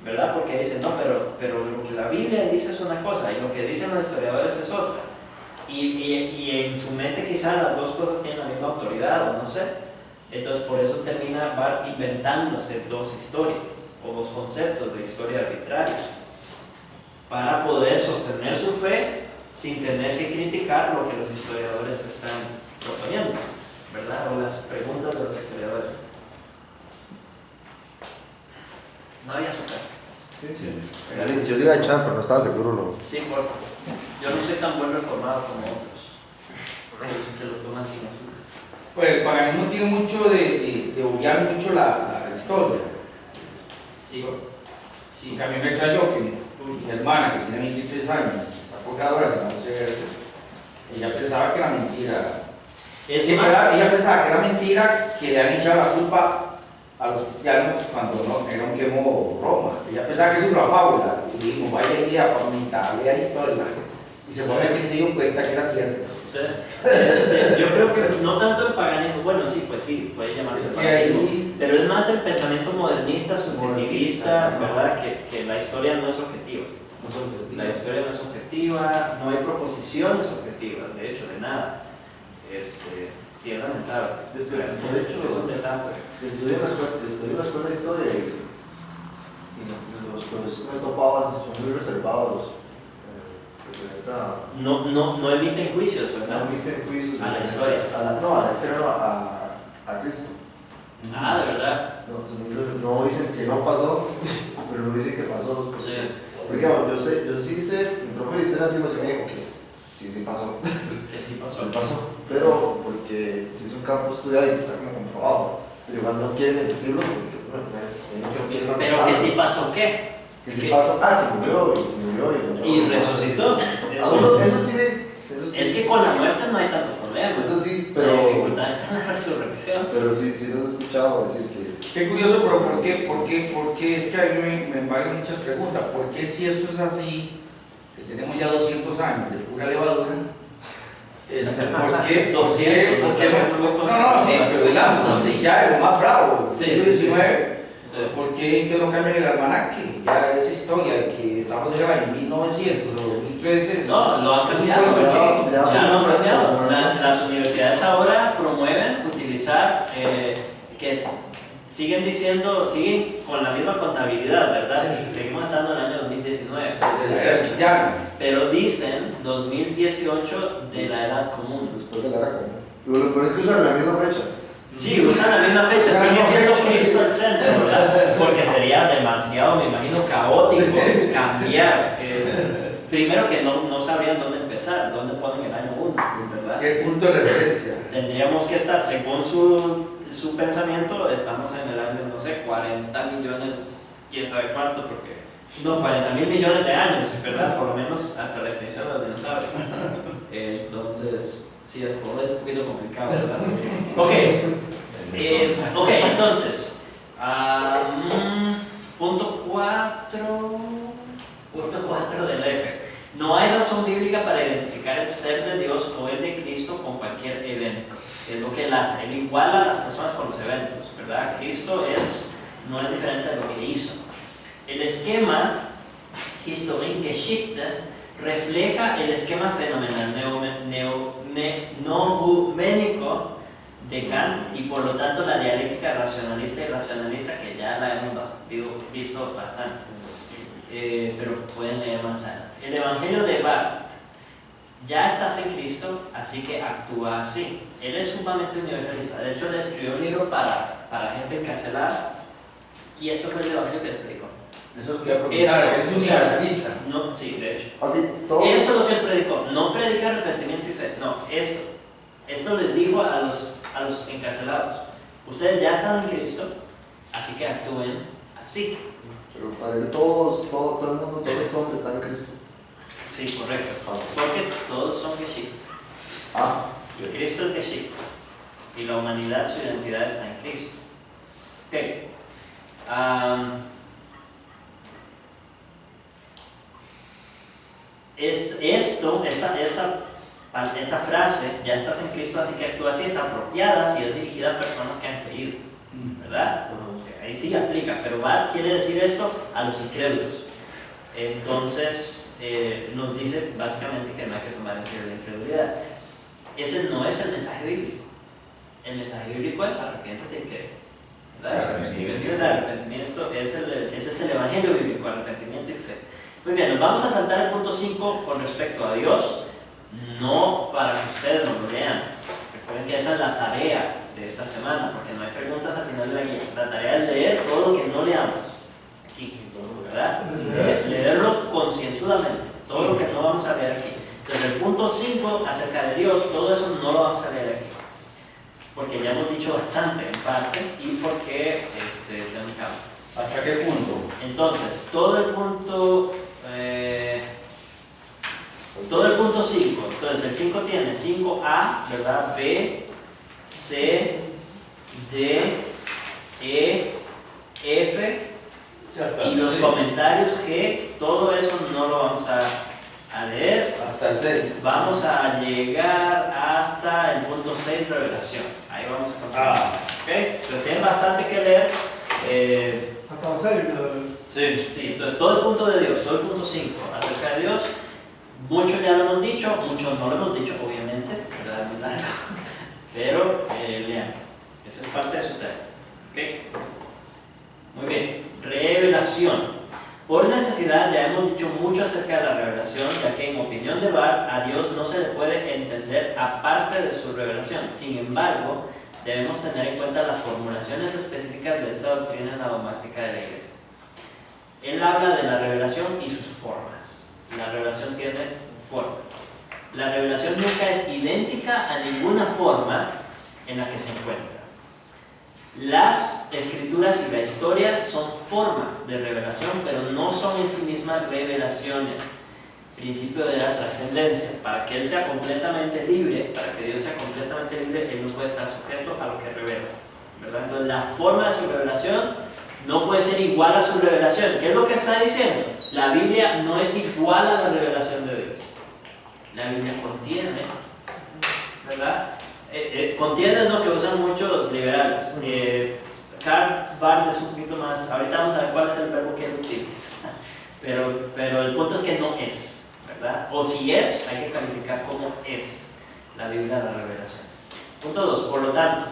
¿verdad? Porque dicen, no, pero lo que la Biblia dice es una cosa y lo que dicen los historiadores es otra. y en su mente quizás las dos cosas tienen la misma autoridad o no sé. Entonces por eso termina Barth inventándose dos historias o dos conceptos de historia arbitraria para poder sostener su fe sin tener que criticar lo que los historiadores están proponiendo, ¿verdad? O las preguntas de los historiadores. No había azúcar. Yo le iba a echar, pero no estaba seguro. No. Sí, por favor. Yo no soy tan buen reformado como otros, que los toman sin azúcar. Pues el paganismo tiene mucho de obviar mucho la historia. Sí, sí. Porque a mí me extrañó que mi hermana, que tiene 23 años, está pecadora, se llama José, ella pensaba que era mentira. Ella pensaba que era mentira, que le han echado la culpa a los cristianos cuando no, era un quemó Roma. Ella pensaba que eso era una fábula. Y dijo, vaya a ir a comentar, lea historia. Y se pone que se dio cuenta que era cierto. Sí. Yo creo que no tanto el paganismo, bueno, sí, pues sí, puede llamarse el paganismo, pero es más el pensamiento modernista, subjetivista, ¿verdad? Que la historia no es objetiva. La historia no es objetiva, no hay proposiciones objetivas, de hecho, de nada. Sí, es lamentable. De hecho, es un desastre. Estudié en la escuela de historia y los profesores me topaban, son muy reservados. No emiten juicios, ¿verdad? No emiten juicios. A la historia. A la historia no, a Cristo. Ah, de verdad. No dicen que no pasó, pero no dicen que pasó. Sí. Porque yo sí sé, mi profe de historia antigua se me dijo que sí pasó. Que sí pasó. Sí pasó, pero porque si es un campo estudiado y está como comprobado. Pero igual no quieren emitirlo porque no quieren hacer Pero nada. que sí pasó, ¿qué? Que sí pasó, que murió y resucitó. Eso sí. Es que con la muerte no hay tanto problema. Eso sí, La pero. dificultad está en la resurrección. Pero sí lo he escuchado decir que. Qué curioso, pero ¿por qué? Es que a mí me embargan muchas preguntas. ¿Por qué si eso es así, que tenemos ya 200 años de pura levadura? ¿Por qué? 200, No, sí, pero digamos, sí, ya es lo más bravo, Sí, siglo sí, XIX. Sí. ¿Por qué entonces no cambian el almanaque? Ya esa historia de que estamos en el año 1900 o 2013. No, lo han cambiado. Ya lo han cambiado. Las universidades ahora promueven utilizar, siguen con la misma contabilidad, ¿verdad? Sí. Seguimos estando en el año 2019. Pero dicen 2018 de la edad común. Después de la era común. Lo peor es que usan la misma fecha. Sí, usan la misma fecha, sigue siendo Cristo el centro, ¿verdad? Porque sería demasiado, me imagino, caótico cambiar. Primero que no sabrían dónde empezar, dónde ponen el año 1, ¿verdad? ¿Qué punto de referencia? Tendríamos que estar, según su pensamiento, estamos en el año, no sé, 40 millones, quién sabe cuánto, porque... No, 40.000 millones de años, ¿verdad? Por lo menos hasta la extinción de los dinosaurios. Entonces... Sí, es un poquito complicado, ¿verdad? Ok, entonces, punto 4 del F. No hay razón bíblica para identificar el ser de Dios o el de Cristo con cualquier evento. Es lo que él hace. Él iguala a las personas con los eventos, ¿verdad? Cristo no es diferente de lo que hizo. El esquema Historiengeschichte refleja el esquema fenomenal neoguménico de Kant y por lo tanto la dialéctica racionalista y racionalista que ya la hemos visto bastante, pero pueden leer más adelante. El Evangelio de Barth: ya estás en Cristo, así que actúa así. Él es sumamente universalista. De hecho, él escribió un libro para gente encarcelada y esto fue el Evangelio que les predicó. Eso es lo que voy a preguntar, ¿eres universalista? No, sí, de hecho. Okay, esto es lo que él predicó, no predica arrepentimiento y fe, no, esto les dijo a los encarcelados: ustedes ya están en Cristo, así que actúen así. Pero para él todo el mundo, todos los hombres están en Cristo. Sí, correcto, porque todos son Geschichte. Y Cristo es Geschichte, y la humanidad, su identidad está en Cristo. Ok. Esta frase, ya estás en Cristo, así que actúa así, es apropiada si es dirigida a personas que han creído, ¿verdad? Ahí sí aplica, pero Barth quiere decir esto a los incrédulos. Entonces, nos dice básicamente que no hay que tomar en serio la incredulidad. Ese no es el mensaje bíblico. El mensaje bíblico es arrepiéntete y que ese es el arrepentimiento, ese es el evangelio bíblico, arrepentimiento y fe. Muy bien, nos vamos a saltar el punto 5 con respecto a Dios, no para que ustedes nos lo lean. Recuerden que esa es la tarea de esta semana, porque no hay preguntas al final de la guía. La tarea es leer todo lo que no leamos aquí, ¿verdad? Leerlo concienzudamente, todo lo que no vamos a leer aquí. Entonces el punto 5 acerca de Dios, todo eso no lo vamos a leer aquí, porque ya hemos dicho bastante en parte y porque tenemos que hablar. ¿Hasta qué punto? Entonces, todo el punto 5, entonces el 5 tiene 5A, ¿verdad? B, C, D, E, F y los comentarios G, todo eso no lo vamos a leer. Hasta el 6. Vamos a llegar hasta el punto 6, revelación. Ahí vamos a continuar. ¿Okay? Entonces tienen bastante que leer. Hasta los 6, Sí, entonces todo el punto de Dios, todo el punto 5 acerca de Dios, muchos ya lo hemos dicho, muchos no lo hemos dicho, obviamente, ¿verdad? Muy largo, pero lean, esa es parte de su tarea. ¿Okay? Muy bien, revelación. Por necesidad ya hemos dicho mucho acerca de la revelación, ya que en opinión de Barth a Dios no se le puede entender aparte de su revelación. Sin embargo, debemos tener en cuenta las formulaciones específicas de esta doctrina en la dogmática de la Iglesia. Él habla de la revelación y sus formas. La revelación tiene formas. La revelación nunca es idéntica a ninguna forma en la que se encuentra. Las escrituras y la historia son formas de revelación, pero no son en sí mismas revelaciones. Principio de la trascendencia. Para que Él sea completamente libre, para que Dios sea completamente libre, Él no puede estar sujeto a lo que revela, ¿verdad? Entonces la forma de su revelación no puede ser igual a su revelación. ¿Qué es lo que está diciendo? La Biblia no es igual a la revelación de Dios. La Biblia contiene, ¿verdad? Contiene es lo que usan muchos liberales. Karl Barth es un poquito más, ahorita vamos a ver cuál es el verbo que él utiliza, pero el punto es que no es, ¿verdad? O si es, hay que calificar cómo es la Biblia de la revelación. Punto 2, por lo tanto,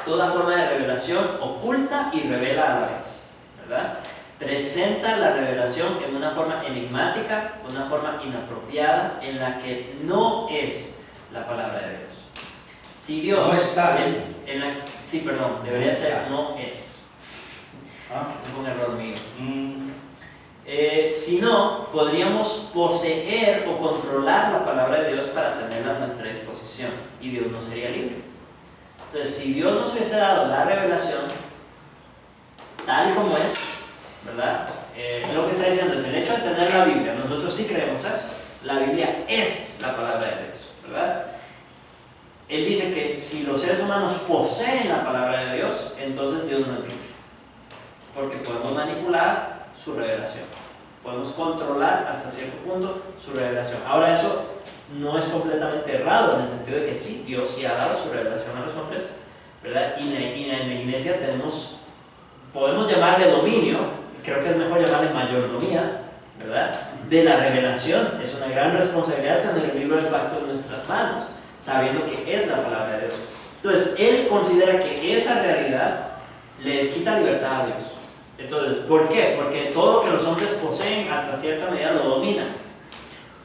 toda forma de revelación oculta y revela a la vez, ¿verdad? Presenta la revelación en una forma enigmática, una forma inapropiada, en la que no es la palabra de Dios. Si Dios no está sí, perdón, debería no ser está. no es. ¿Ah? Ese fue un error mío. Si no, podríamos poseer o controlar la palabra de Dios para tenerla a nuestra disposición y Dios no sería libre. Entonces, si Dios nos hubiese dado la revelación tal y como es, ¿verdad? Lo que está diciendo es el hecho de tener la Biblia. Nosotros sí creemos eso. La Biblia es la palabra de Dios, ¿verdad? Él dice que si los seres humanos poseen la palabra de Dios, entonces Dios no es libre. Porque podemos manipular su revelación. Podemos controlar hasta cierto punto su revelación. Ahora, eso no es completamente errado en el sentido de que sí, Dios sí ha dado su revelación a los hombres, ¿verdad? Y en la iglesia podemos llamarle dominio, creo que es mejor llamarle mayordomía, ¿verdad? De la revelación. Es una gran responsabilidad tener el libro del pacto en nuestras manos, sabiendo que es la palabra de Dios. Entonces, él considera que esa realidad le quita libertad a Dios. Entonces, ¿por qué? Porque todo lo que los hombres poseen hasta cierta medida lo dominan.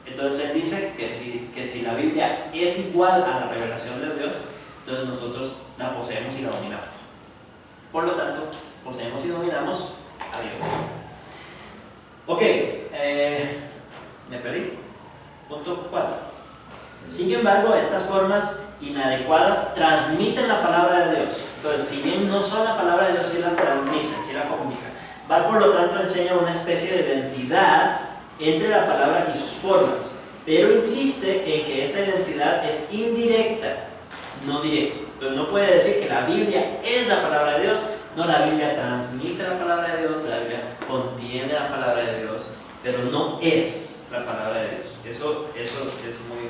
Entonces, él dice que si la Biblia es igual a la revelación de Dios, entonces nosotros la poseemos y la dominamos. Por lo tanto, poseemos y dominamos a Dios. Ok, me perdí. Punto 4. Sin embargo, estas formas inadecuadas transmiten la palabra de Dios. Entonces, si bien no son la palabra de Dios, sí la transmiten, sí la comunican. Barth, por lo tanto, enseña una especie de identidad entre la palabra y sus formas, pero insiste en que esta identidad es indirecta, no directa. Entonces, no puede decir que la Biblia es la palabra de Dios. No, la Biblia transmite la palabra de Dios, la Biblia contiene la palabra de Dios, pero no es la palabra de Dios. Eso es muy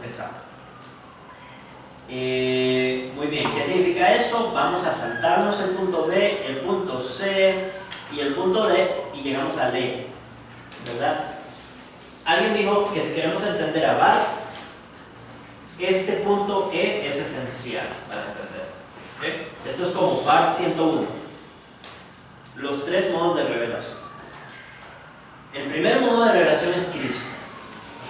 pesado. Muy bien, ¿qué significa esto? Vamos a saltarnos el punto B, el punto C y el punto D y llegamos a D, ¿verdad? Alguien dijo que si queremos entender a Bar, este punto E es esencial para entender. ¿Okay? Esto es como Part 101. Los 3 modos de revelación. El primer modo de revelación es Cristo.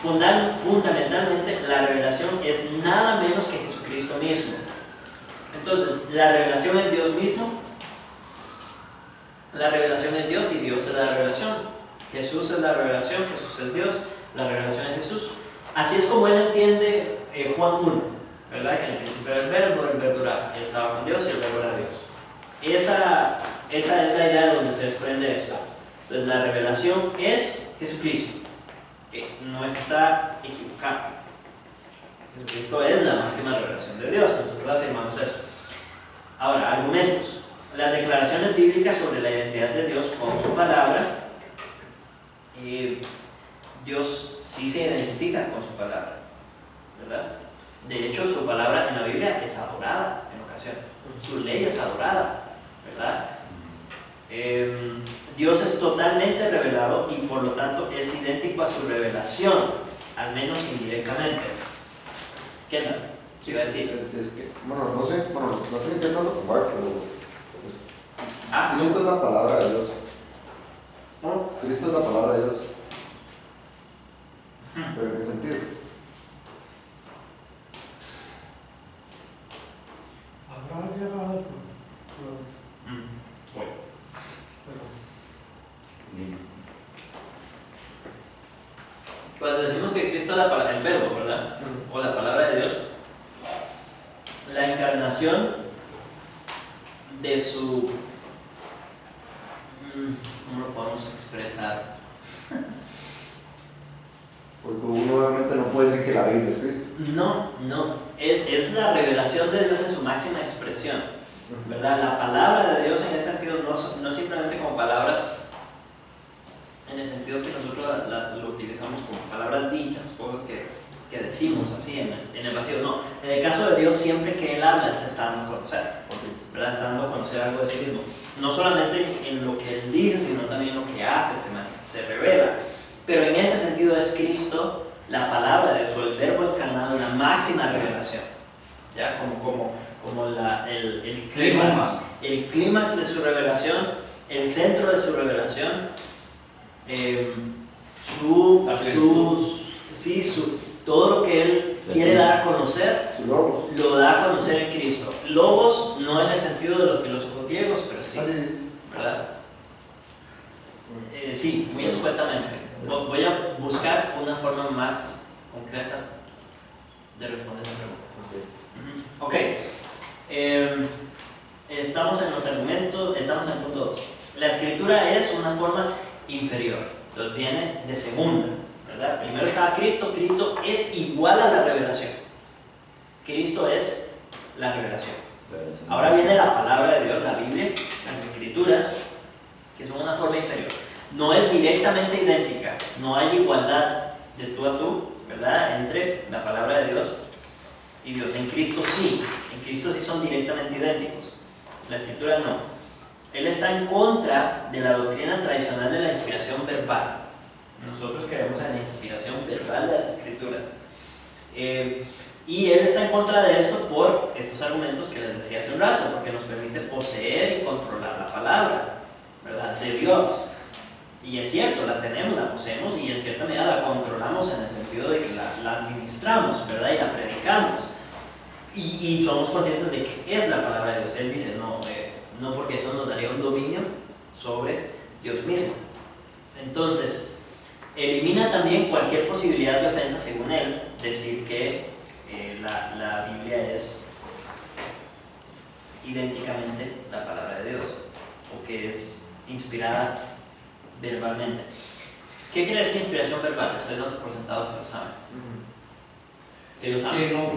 Fundamentalmente, la revelación es nada menos que Jesucristo mismo. Entonces, la revelación es Dios mismo. La revelación es Dios y Dios es la revelación. Jesús es la revelación, Jesús es Dios, la revelación es Jesús. Así es como él entiende Juan 1, ¿verdad? Que en el principio era el verbo era, él estaba con Dios y el verbo era Dios. Esa es la idea de donde se desprende esto. Entonces la revelación es Jesucristo, que no está equivocado. Jesucristo es la máxima revelación de Dios, nosotros afirmamos eso. Ahora, argumentos. Las declaraciones bíblicas sobre la identidad de Dios con su palabra. Dios sí se identifica con su palabra, ¿verdad? De hecho, su palabra en la Biblia es adorada en ocasiones. Su ley es adorada, ¿verdad? Dios es totalmente revelado y por lo tanto es idéntico a su revelación, al menos indirectamente. ¿Qué tal? ¿Qué iba a decir? Es que, bueno, no sé, bueno, no estoy intentando comprobar, pero Cristo es la palabra de Dios. ¿Cómo? Cristo es la palabra de Dios. ¿Pero en qué sentido? Habrá llegado. Bueno. Cuando decimos que Cristo es la palabra, el verbo, ¿verdad? O la palabra de Dios, la encarnación de su... ¿Cómo lo podemos expresar? Porque uno obviamente no puede decir que la Biblia es Cristo. No, es la revelación de Dios en su máxima expresión, ¿verdad? La palabra de Dios en ese sentido no simplemente como palabras en el sentido que nosotros lo utilizamos como palabras dichas, cosas que decimos así en el vacío, no. En el caso de Dios, siempre que Él habla, Él se está dando a conocer, ¿verdad? Está dando a conocer algo de sí mismo. No solamente en lo que Él dice, sino también en lo que hace, se revela. Pero en ese sentido es Cristo, la palabra de Dios, o el verbo encarnado, la máxima revelación, ¿ya? Como el clímax de su revelación, el centro de su revelación, todo lo que Él quiere dar a conocer, lo da a conocer en Cristo. Logos, no en el sentido de los filósofos griegos, pero sí, ¿verdad? Sí, muy escuetamente. Voy a buscar una forma más concreta de responder esa pregunta. Ok. Estamos en los argumentos, estamos en el punto 2. La escritura es una forma inferior, entonces viene de segunda, ¿verdad? Primero estaba Cristo, Cristo es igual a la revelación. Cristo es la revelación. Ahora viene la palabra de Dios, la Biblia, las escrituras, que son una forma inferior. No es directamente idéntica, no hay igualdad de tú a tú, ¿verdad? Entre la palabra de Dios y Dios. En Cristo sí son directamente idénticos. La escritura no. Él está en contra de la doctrina tradicional de la inspiración verbal. Nosotros creemos en la inspiración verbal de las escrituras. Y él está en contra de esto por estos argumentos que les decía hace un rato, porque nos permite poseer y controlar la palabra, ¿verdad? De Dios. Y es cierto, la tenemos, la poseemos y en cierta medida la controlamos en el sentido de que la administramos, ¿verdad? Y la predicamos. Y somos conscientes de que es la palabra de Dios. Él dice, no porque eso nos daría un dominio sobre Dios mismo. Entonces, elimina también cualquier posibilidad de ofensa, según él, decir que la Biblia es idénticamente la palabra de Dios, o que es inspirada verbalmente. ¿Qué quiere decir inspiración verbal? Estoy dando por sentado que lo saben. Es que no,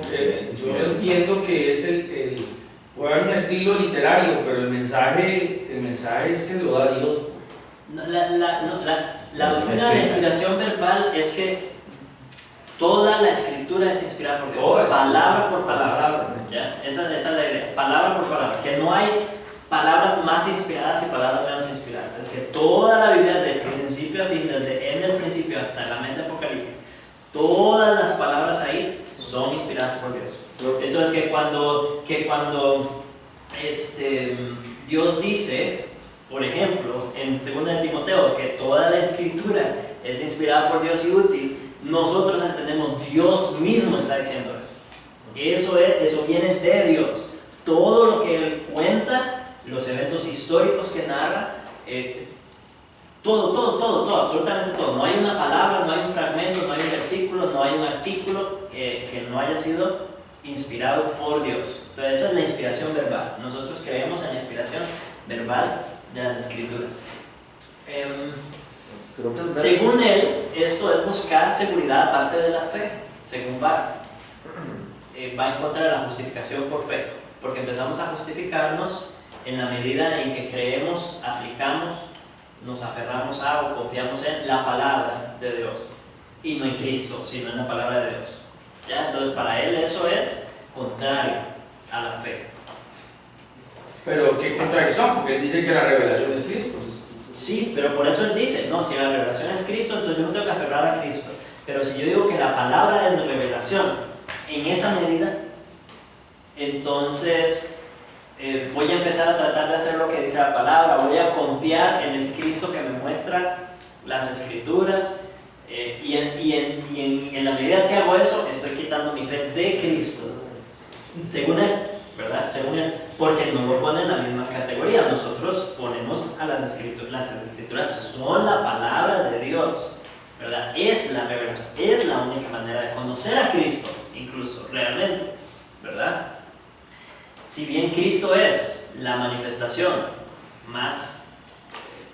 yo entiendo que es puede haber un estilo literario, pero el mensaje es que lo da Dios. La doctrina de la inspiración verbal es que toda la escritura es inspirada por Dios, palabra por palabra. ¿Ya? Esa es la idea, palabra por palabra, que no hay palabras más inspiradas y palabras menos inspiradas. Es que toda la Biblia, de principio a fin, desde en el principio hasta la mente de Apocalipsis, todas las palabras ahí son inspiradas por Dios. Entonces que cuando Dios dice, por ejemplo, en 2 de Timoteo, que toda la escritura es inspirada por Dios y útil, nosotros entendemos Dios mismo está diciendo eso. Eso viene de Dios. Todo lo que Él cuenta, los eventos históricos que narra, todo, absolutamente todo. No hay una palabra, no hay un fragmento, no hay un versículo, no hay un artículo que no haya sido inspirado por Dios. Entonces esa es la inspiración verbal. Nosotros creemos en la inspiración verbal de las Escrituras. Según él, esto es buscar seguridad aparte de la fe, según va en contra de la justificación por fe, porque empezamos a justificarnos en la medida en que creemos, aplicamos, nos aferramos a o confiamos en la palabra de Dios, y no en Cristo, sino en la palabra de Dios. ¿Ya? Entonces para él eso es contrario a la fe. Pero qué contradicción, porque él dice que la revelación es Cristo. Sí, pero por eso él dice, no, si la revelación es Cristo, entonces yo me tengo que aferrar a Cristo. Pero si yo digo que la palabra es revelación en esa medida, entonces voy a empezar a tratar de hacer lo que dice la palabra, voy a confiar en el Cristo que me muestra las Escrituras, y en la medida que hago eso, estoy quitando mi fe de Cristo, según él, ¿verdad? Según él, porque no lo pone en la misma categoría. Nosotros ponemos a las Escrituras son la palabra de Dios, ¿verdad? Es la revelación, es la única manera de conocer a Cristo, incluso realmente, ¿verdad? Si bien Cristo es la manifestación más,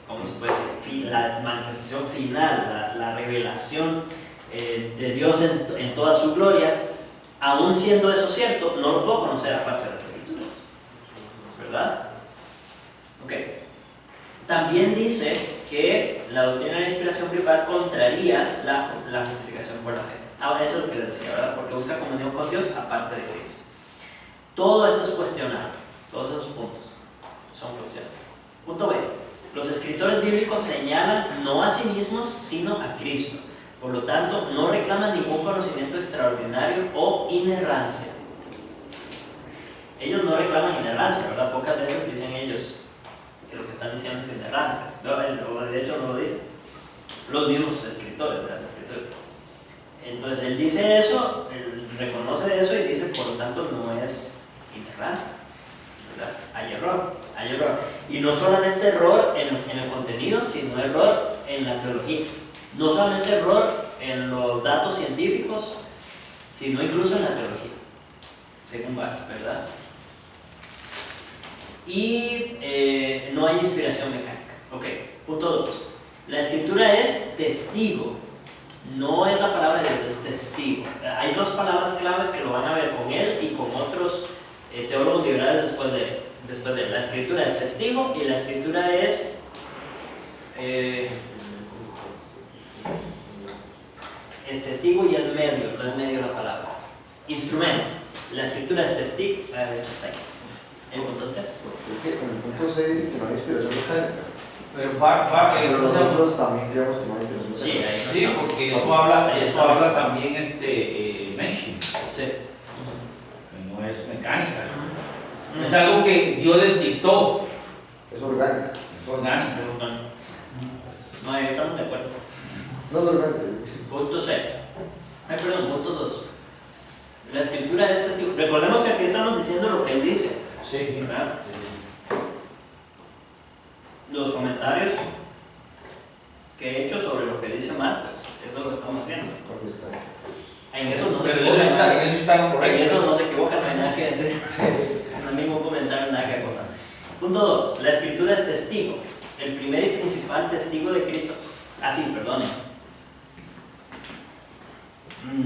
¿cómo se puede decir? La manifestación final, la revelación de Dios en toda su gloria, aún siendo eso cierto, no lo puedo conocer aparte de las Escrituras, ¿verdad? Ok. También dice que la doctrina de la inspiración verbal contraría la justificación por la fe. Ahora eso es lo que les decía, ¿verdad? Porque busca comunión con Dios aparte de Cristo. Todo esto es cuestionable, todos esos puntos son cuestionables. Punto B. Los escritores bíblicos señalan no a sí mismos, sino a Cristo. Por lo tanto, no reclaman ningún conocimiento extraordinario o inerrancia. Ellos no reclaman inerrancia, ¿verdad? Pocas veces dicen ellos que lo que están diciendo es inerrante. De hecho, no lo dicen. Los mismos escritores, ¿verdad? Entonces, él dice eso, él reconoce eso y dice, por lo tanto, no es inerrante, ¿verdad? Hay error. Y no solamente error en el contenido, sino error en la teología. No solamente error en los datos científicos, sino incluso en la teología, según Barth, ¿verdad? Y no hay inspiración mecánica. Ok, punto 2. La escritura es testigo, no es la palabra de Dios, es testigo. Hay dos palabras claves que lo van a ver con él y con otros teólogos liberales después de él. La escritura es testigo y la escritura es testigo y es medio, no es medio la palabra. Instrumento. La escritura es testigo. Está ahí. El punto 3. Es que en el punto 6 dice que no hay inspiración mecánica. Pero Pero nosotros también creemos que no hay inspiración mecánica. Sí, ahí sí, porque eso habla también Mention, Sí. que no es mecánica. Es algo que Dios les dictó, Es orgánica. es orgánica. No, ahí estamos de acuerdo. No es orgánica. Punto 6. Punto 2. La escritura es testigo. Recordemos que aquí estamos diciendo lo que él dice. Sí, ¿Verdad? Los comentarios que he hecho sobre lo que dice Marcos, eso es lo que estamos haciendo. Porque está. En eso no se pero equivocan. eso está En correcto. eso no se equivocan, no hay nada que decir. No hay ningún comentario, nada que acotar. Punto 2. La escritura es testigo. El primer y principal testigo de Cristo. Perdonen.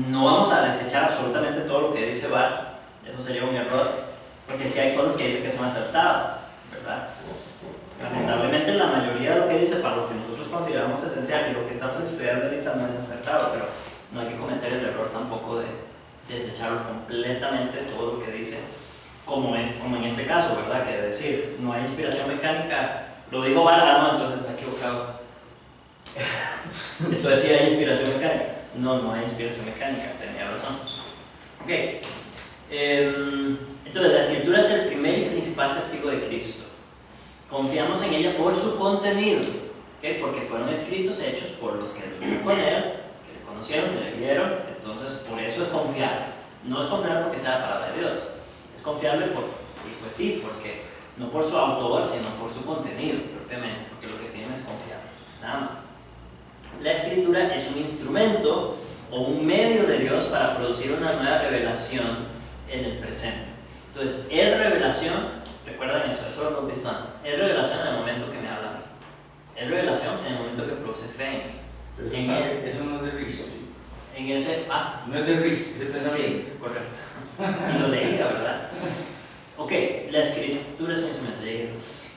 No vamos a desechar absolutamente todo lo que dice Barth. Eso sería un error. Porque sí hay cosas que dice que son acertadas, ¿verdad? Lamentablemente la mayoría de lo que dice, para lo que nosotros consideramos esencial y lo que estamos estudiando ahorita no es acertado, pero no hay que cometer el error tampoco de desecharlo completamente todo lo que dice como en este caso, ¿verdad? Que decir, no hay inspiración mecánica, lo dijo Vargas, no, entonces está equivocado. Eso decía hay inspiración mecánica. No hay inspiración mecánica, tenía razón. Ok. Entonces, la Escritura es el primer y principal testigo de Cristo. Confiamos en ella por su contenido, ¿okay? Porque fueron escritos hechos por los que vivieron con él, que le conocieron, que le vieron. Entonces, por eso es confiable. No es confiable porque sea la palabra de Dios. Es confiable pues sí, porque no por su autor, sino por su contenido propiamente, porque lo que tiene es confiable. Nada más. La Escritura es un instrumento o un medio de Dios para producir una nueva revelación en el presente. Entonces, es revelación, recuerden eso lo hemos visto antes, es revelación en el momento que me habla a mí. Es revelación en el momento que produce fe en mí. Pero eso no es de Cristo, ¿sí? En ese, no es de Cristo, ese pensamiento. sí, correcto. Y lo leía, ¿verdad? Ok, la Escritura es un instrumento, ya dije.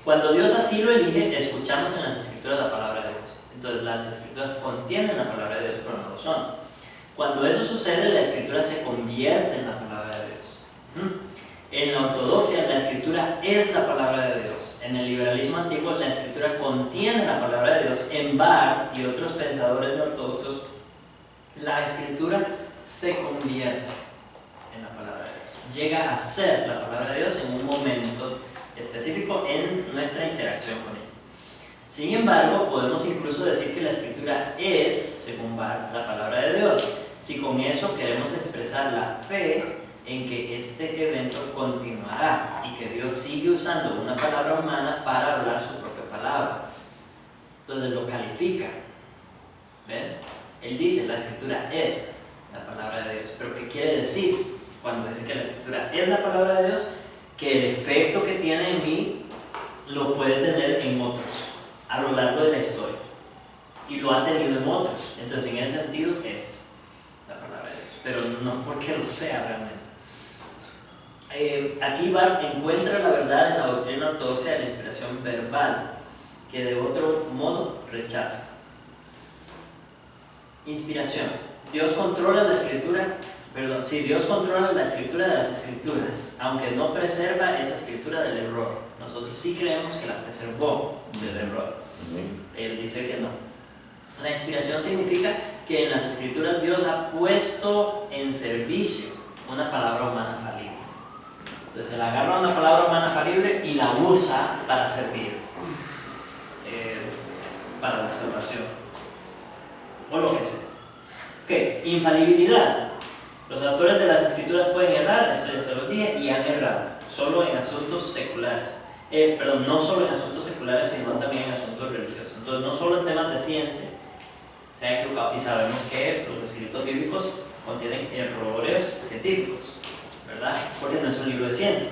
Cuando Dios así lo elige, escuchamos en las Escrituras la palabra de Dios. Entonces, las Escrituras contienen la palabra de Dios, pero no lo son. Cuando eso sucede, la Escritura se convierte en la palabra de Dios. En la ortodoxia, la Escritura es la palabra de Dios. En el liberalismo antiguo, la Escritura contiene la palabra de Dios. En Barth y otros pensadores no ortodoxos, la Escritura se convierte en la palabra de Dios. Llega a ser la palabra de Dios en un momento específico en nuestra interacción con ella. Sin embargo, podemos incluso decir que la Escritura es, según Barth, la palabra de Dios, si con eso queremos expresar la fe en que este evento continuará y que Dios sigue usando una palabra humana para hablar su propia palabra. Entonces lo califica. ¿Ven? Él dice, la Escritura es la palabra de Dios. ¿Pero qué quiere decir cuando dice que la Escritura es la palabra de Dios? Que el efecto que tiene en mí lo puede tener en otros a lo largo de la historia. Y lo ha tenido en otros. Entonces, en ese sentido, es la palabra de Dios. Pero no porque lo sea realmente. Aquí Barth encuentra la verdad en la doctrina ortodoxa de la inspiración verbal, que de otro modo rechaza. Inspiración. Dios controla la escritura, Dios controla la escritura de las escrituras, aunque no preserva esa escritura del error. Nosotros sí creemos que la preservó del error. Él dice que no. La inspiración significa que en las escrituras Dios ha puesto en servicio una palabra humana falible. Entonces él agarra una palabra humana falible y la usa para servir, para la salvación, o lo que sea. Ok, infalibilidad. Los autores de las escrituras pueden errar, esto ya se los dije, y han errado, solo en asuntos seculares. No solo en asuntos seculares, sino también en asuntos religiosos. Entonces, no solo en temas de ciencia se han equivocado, y sabemos que los escritos bíblicos contienen errores científicos, ¿verdad? Porque no es un libro de ciencias.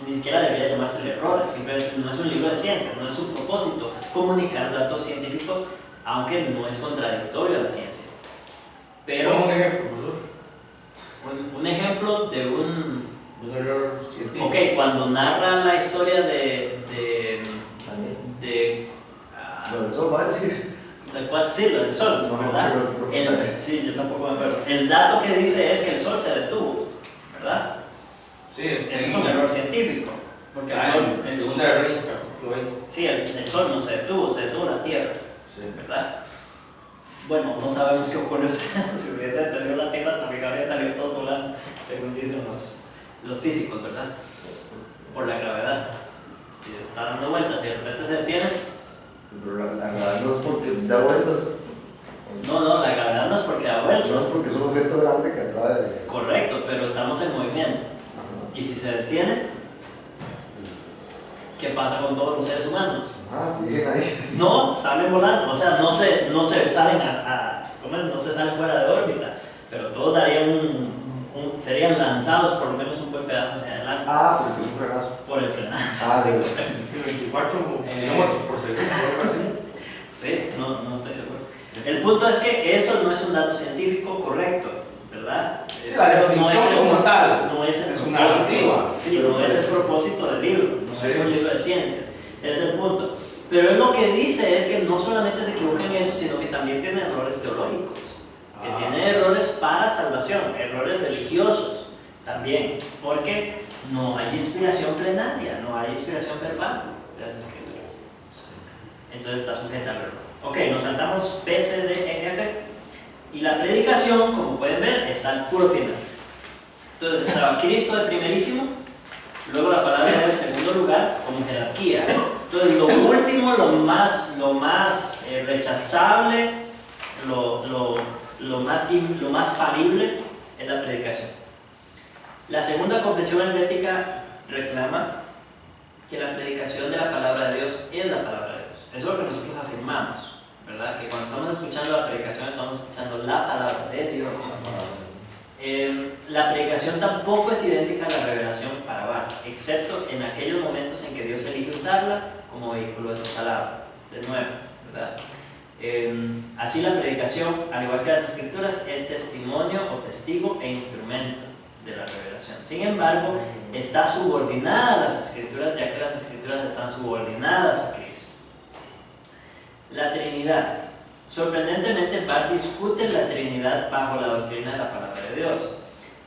Ni siquiera debería llamarse errores, simplemente no es un libro de ciencias, no es su propósito comunicar datos científicos, aunque no es contradictorio a la ciencia. Pero un ejemplo, profesor. Un ejemplo de un error científico. Ok, cuando narra la historia de Lo del sol va a decir. sí, lo del sol, No, ¿verdad? Sí, yo tampoco me acuerdo. El dato que dice es que el sol se detuvo, ¿verdad? Sí, Es un error científico. Porque el sol, sí, el sol no se detuvo la Tierra, sí, ¿verdad? Bueno, no sabemos qué ocurrió si hubiese detenido la Tierra, también habría salido todo volando, según dicen los físicos, ¿verdad? Por la gravedad. Si está dando vueltas y de repente se detiene. Pero la gravedad no es porque da vueltas. No, la gravedad no es porque da vueltas. No es porque es un objeto grande que atrae. Correcto, pero estamos en movimiento. Ajá. Y si se detiene, ¿qué pasa con todos los seres humanos? Siguen ahí. No, salen volando, o sea, no se salen no se salen fuera de órbita, pero todos darían serían lanzados por lo menos un buen pedazo hacia adelante. Porque es un frenazo. Por el frenazo. Sí. 24 kilómetros por segundo, algo así. Sí, no estoy seguro. El punto es que eso no es un dato científico correcto, ¿verdad? Sí, la definición como tal no es el es una propósito. narrativa. Sí, no es el propósito del libro, no Sí. es un libro de ciencias, es el punto. Pero él lo que dice es que no solamente se equivoca en eso, sino que también tiene errores teológicos, que tiene errores para salvación, errores religiosos, También, porque no hay inspiración plenaria, no hay inspiración verbal de las escrituras. Entonces está sujeta al verbo. Ok, nos saltamos B, C, D, E, F. Y la predicación, como pueden ver, está al puro final. Entonces estaba Cristo de primerísimo, luego la palabra del segundo lugar, como jerarquía. Entonces lo último, lo más rechazable, lo más falible es la predicación. La segunda confesión helvética reclama que la predicación de la palabra de Dios es la palabra de Dios. Eso es lo que nosotros afirmamos, ¿verdad? Que cuando estamos escuchando la predicación estamos escuchando la palabra de Dios. La predicación tampoco es idéntica a la revelación para Bar, excepto en aquellos momentos en que Dios elige usarla como vehículo de su palabra. De nuevo, ¿verdad? Así la predicación, al igual que las escrituras, es testimonio o testigo e instrumento de la revelación. Sin embargo, está subordinada a las escrituras, ya que las escrituras están subordinadas a Cristo. La Trinidad. Sorprendentemente, Barth discute la Trinidad bajo la doctrina de la palabra de Dios.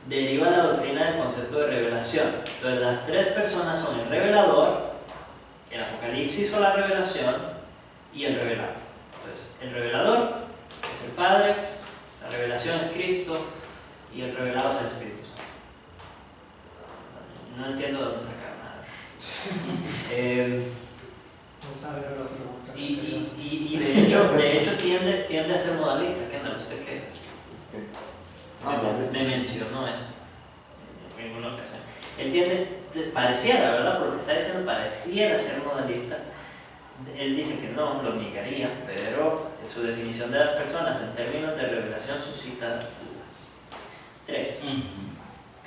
Deriva la doctrina del concepto de revelación. Entonces, las tres personas son el revelador, el Apocalipsis o la revelación, y el revelado. Entonces, el revelador es el Padre, la revelación es Cristo, y el revelado es el Espíritu Santo. No entiendo de dónde sacar nada. No sabe la pregunta. Y de hecho tiende a ser modalista. ¿Qué anda usted qué? Me mencionó eso en alguna ocasión. Él pareciera, ¿verdad? Por lo que está diciendo, pareciera ser modalista. Él dice que no, lo negaría, pero su definición de las personas en términos de revelación suscita dudas. 3.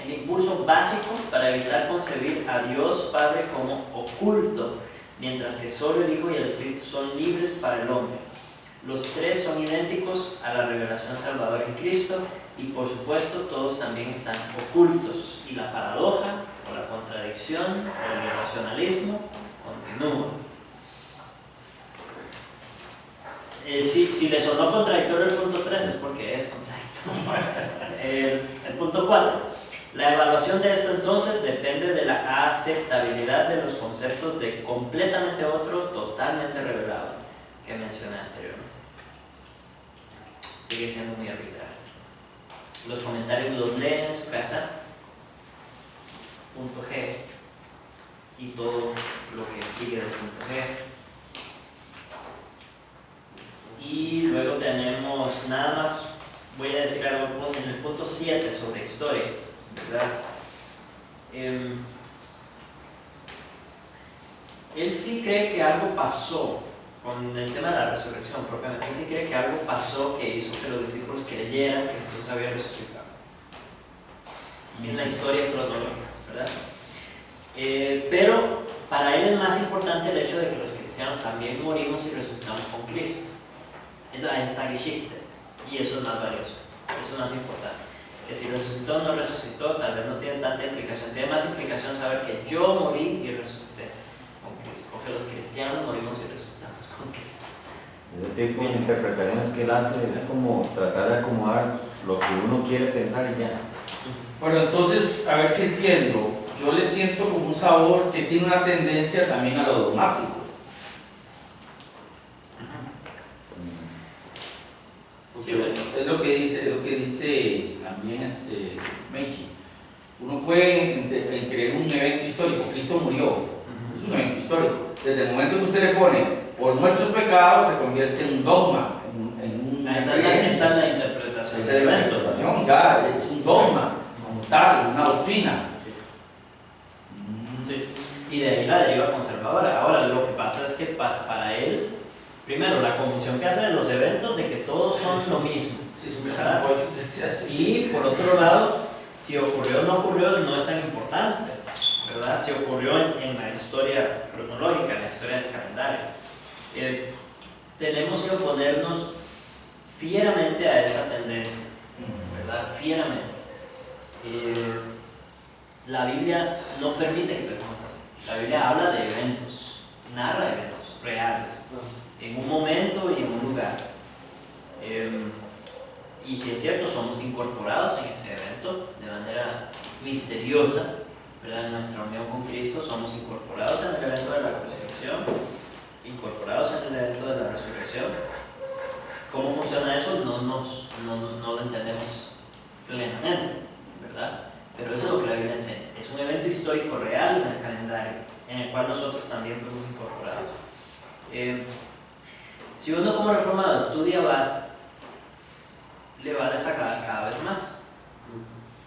El impulso básico para evitar concebir a Dios Padre como oculto, mientras que solo el Hijo y el Espíritu son libres para el hombre. Los tres son idénticos a la revelación salvadora en Cristo y por supuesto todos también están ocultos. Y la paradoja o la contradicción del irracionalismo continúa. Si le sonó contradictorio el punto 3 es porque es contradictorio. El punto 4. La evaluación de esto entonces depende de la aceptabilidad de los conceptos de completamente otro, totalmente revelado, que mencioné anteriormente. Sigue siendo muy arbitrario. Los comentarios los leen en su casa. Punto G y todo lo que sigue del punto G. Y luego tenemos nada más, voy a decir algo en el punto 7 sobre historia, ¿verdad? Él sí cree que algo pasó con el tema de la resurrección propiamente. Él sí cree que algo pasó que hizo que los discípulos creyeran que Jesús había resucitado en la historia cronológica, ¿verdad? Pero para él es más importante el hecho de que los cristianos también morimos y resucitamos con Cristo. Entonces ahí está Geschichte, y eso es más valioso, eso es más importante. Que si resucitó o no resucitó, tal vez no tiene tanta implicación. Tiene más implicación saber que yo morí y resucité con Cristo, o que los cristianos morimos y resucitamos con Cristo. Ese tipo de interpretaciones que él hace es como tratar de acomodar lo que uno quiere pensar y ya. Bueno, entonces, a ver si entiendo. Yo le siento como un sabor que tiene una tendencia también a lo dogmático. Es lo que dice también Meiji. Uno puede creer un evento histórico. Cristo murió, es un evento histórico. Desde el momento que usted le pone por nuestros pecados, se convierte en un dogma, en una esa es la interpretación. Esa es la interpretación, ya es un dogma como tal, una doctrina. Sí. Y de ahí la deriva conservadora. Ahora, lo que pasa es que para él, primero, la confusión que hace de los eventos de que todos son lo mismo. Y por otro lado, si ocurrió o no ocurrió, no es tan importante, ¿verdad? Si ocurrió en la historia cronológica, en la historia del calendario. Tenemos que oponernos fieramente a esa tendencia, ¿verdad? Fieramente. La Biblia no permite que pensemos así. La Biblia habla de eventos, narra eventos reales, en un momento y en un lugar. Y si es cierto, somos incorporados en ese evento de manera misteriosa, ¿verdad? En nuestra unión con Cristo somos incorporados en el evento de la crucifixión, incorporados en el evento de la resurrección. ¿Cómo funciona eso? No lo entendemos plenamente, ¿verdad? Pero eso es lo que la Biblia enseña. Es un evento histórico real en el calendario, en el cual nosotros también fuimos incorporados. Si uno como reformado estudia Bar, le va a desagradar cada vez más.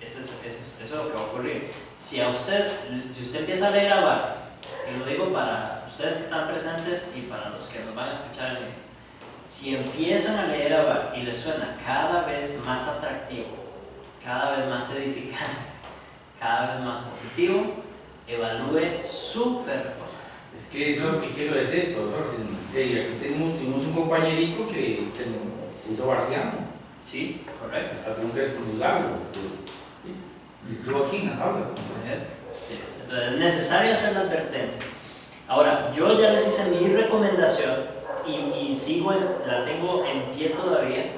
Eso es lo que va a ocurrir. Si usted empieza a leer a Bar, y lo digo para ustedes que están presentes y para los que nos van a escuchar, si empiezan a leer a Bar y les suena cada vez más atractivo, cada vez más edificante, cada vez más positivo, evalúe su fe reformada. Es que eso es lo que quiero decir, profesor. Aquí tuvimos un compañerito que se hizo barciano. Sí, correcto. Alguno que excomulgarlo. Y estuvo aquí en las aulas. Sí. Entonces es necesario hacer la advertencia. Ahora, yo ya les hice mi recomendación y la tengo en pie todavía.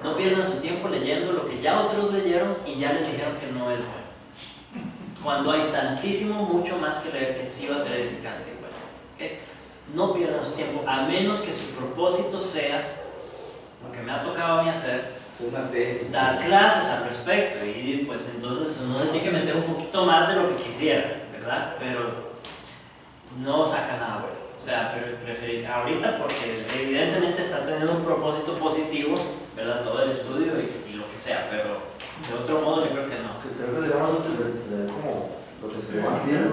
No pierdan su tiempo leyendo lo que ya otros leyeron y ya les dijeron que no es bueno. Cuando hay tantísimo, mucho más que leer que sí va a ser edificante y bueno. ¿Okay? No pierdan su tiempo, a menos que su propósito sea lo que me ha tocado a mí hacer, Es una tesis. dar clases al respecto, y pues entonces uno se tiene que meter un poquito más de lo que quisiera, ¿verdad? Pero no saca nada bueno. O sea, preferir ahorita, porque evidentemente está teniendo un propósito positivo, ¿verdad? Todo el estudio y lo que sea, pero de otro modo yo creo que no. Creo que sería más útil leer como lo que se le mantiene.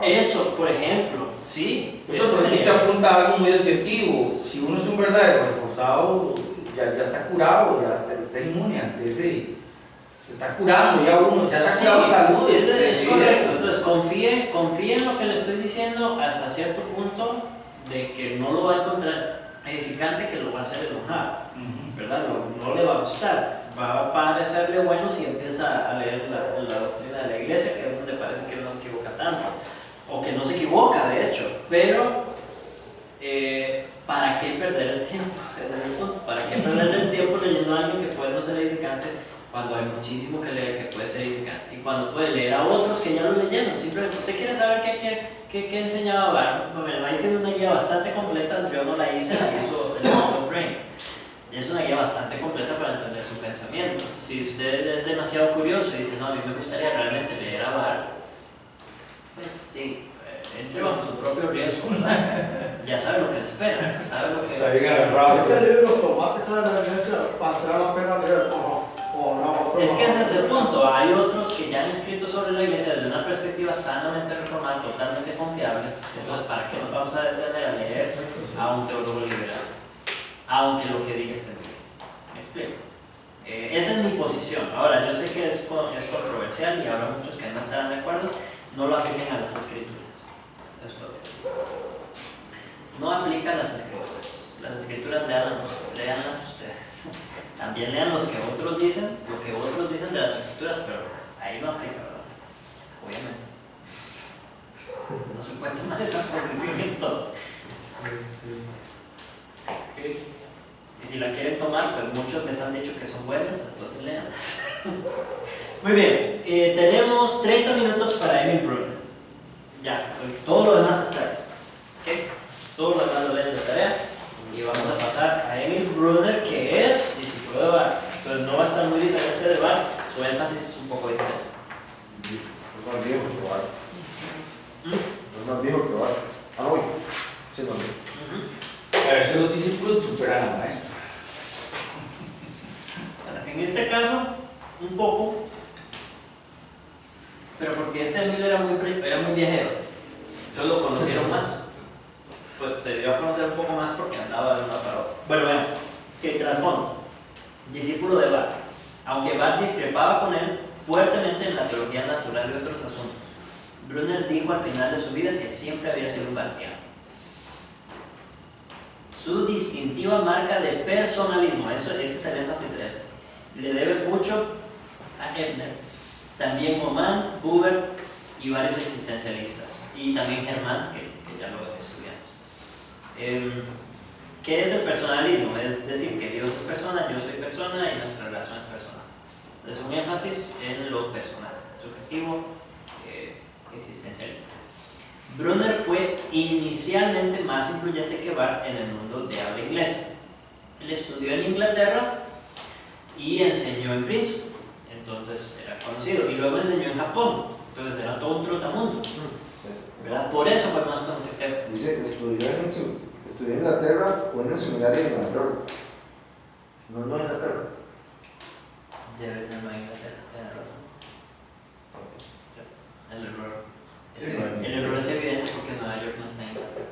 Eso, por ejemplo, sí. Eso porque usted apunta a algo muy objetivo. Si uno es un verdadero reforzado, ya está curado, ya está inmune ante ese. Se está curando, ya uno ya está curado de salud. Es correcto. Entonces confíe en lo que le estoy diciendo hasta cierto punto de que no lo va a encontrar edificante, que lo va a hacer enojar, ¿verdad? No le va a gustar. Va a parecerle bueno si empieza a leer la doctrina de la iglesia, que es donde parece que no se equivoca tanto, o que no se equivoca de hecho, pero ¿para qué perder el tiempo? Ese es el punto. ¿Para qué perder el tiempo leyendo a alguien que puede no ser edificante cuando hay muchísimo que leer que puede ser edificante? Y cuando puede leer a otros que ya lo leyeron. Simplemente usted quiere saber qué enseñaba Bar. Bueno, ahí tiene una guía bastante completa. Yo no la hice, la hizo el doctor Frame. Es una guía bastante completa para entender su pensamiento. Si usted es demasiado curioso y dice, no, a mí me gustaría realmente leer a Bar, pues entre bajo su propio riesgo, ¿verdad? Ya sabe lo que le espera, sabe lo que Está bien agarrado. Ese libro automático de la iglesia valdrá la pena leer o no. Es que ese es el punto. Hay otros que ya han escrito sobre la iglesia desde una perspectiva sanamente reformada, totalmente confiable. Entonces, ¿para qué nos vamos a detener a leer a un teólogo liberal? Aunque lo que diga esté bien. ¿Me explico? Esa es mi posición. Ahora, yo sé que es controversial y habrá muchos que no estarán de acuerdo. No lo apliquen a las escrituras. Eso es todo. No aplican las escrituras. Las escrituras léanlas ustedes. También lean lo que otros dicen de las escrituras, pero ahí no aplica, ¿verdad? Obviamente. No se puede tomar esa posición en todo. Y si la quieren tomar, pues muchos les han dicho que son buenas, entonces léanlas. Muy bien, tenemos 30 minutos para Emil Brunner. Ya, todo lo demás está ahí. ¿Okay? Todo lo demás lo leen de tarea. Y vamos a pasar a Emil Brunner, que es discípulo de Bar. Entonces no va a estar muy diferente de Bar, su énfasis es un poco diferente. Es más viejo que Bar. Es más viejo que Bar. Ah, no, sí, no. A veces los discípulos superan al maestro. En este caso, un poco, pero porque este Emil era muy viajero, entonces lo conocieron más. Se dio a conocer un poco más porque andaba de una para otra. Bueno, que trasfondo. Discípulo de Bar. Aunque Bar discrepaba con él fuertemente en la teología natural y otros asuntos, Brunner dijo al final de su vida que siempre había sido un bartiano. Su distintiva marca de personalismo, ese es el énfasis de él, le debe mucho a Ebner, también Oman, Buber y varios existencialistas, y también Germán, que ya lo estudiamos. ¿Qué es el personalismo? Es decir, que Dios es persona, yo soy persona y nuestra relación es personal. Es un énfasis en lo personal. subjetivo, existencialista. Brunner fue inicialmente más influyente que Barth en el mundo de habla inglesa. Él estudió en Inglaterra y enseñó en Princeton, entonces era conocido, y luego enseñó en Japón, entonces era todo un trotamundo, ¿verdad? Por eso fue más conocido que... Dice, estudió en Inglaterra o en el seminario de Nueva York. No en Inglaterra. Debe ser Nueva Inglaterra, tienes razón. El error. Sí, El error es evidente porque Nueva York no está en Inglaterra.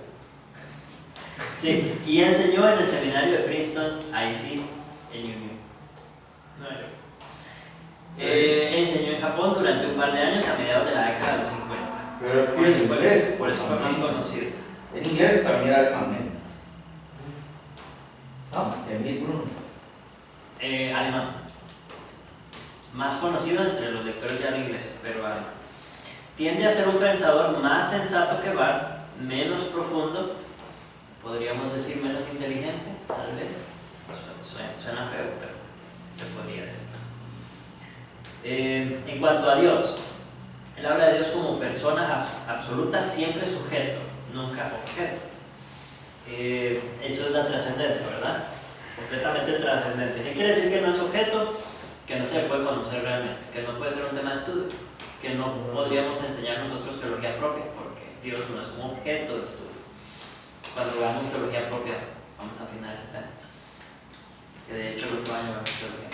Sí, y enseñó en el seminario de Princeton, ahí sí, en Union, Nueva York. Enseñó en Japón durante un par de años a mediados de la década de los 50. Pero es que en inglés. Por eso fue más conocido. En inglés también era alemán, ¿eh? Emil Brunner. Alemán. Más conocido entre los lectores de habla inglesa, pero alemán. Tiende a ser un pensador más sensato que Barth, menos profundo, podríamos decir menos inteligente, tal vez. Suena feo, pero se podría decir. En cuanto a Dios, él habla de Dios como persona absoluta, siempre sujeto, nunca objeto. Eso es la trascendencia, ¿verdad? Completamente trascendente. ¿Qué quiere decir que no es objeto? Que no se le puede conocer realmente, que no puede ser un tema de estudio, que no podríamos enseñar nosotros teología propia, porque Dios no es un objeto de estudio. Cuando veamos teología propia, vamos a afinar este tema, que de hecho el otro año vamos a teología.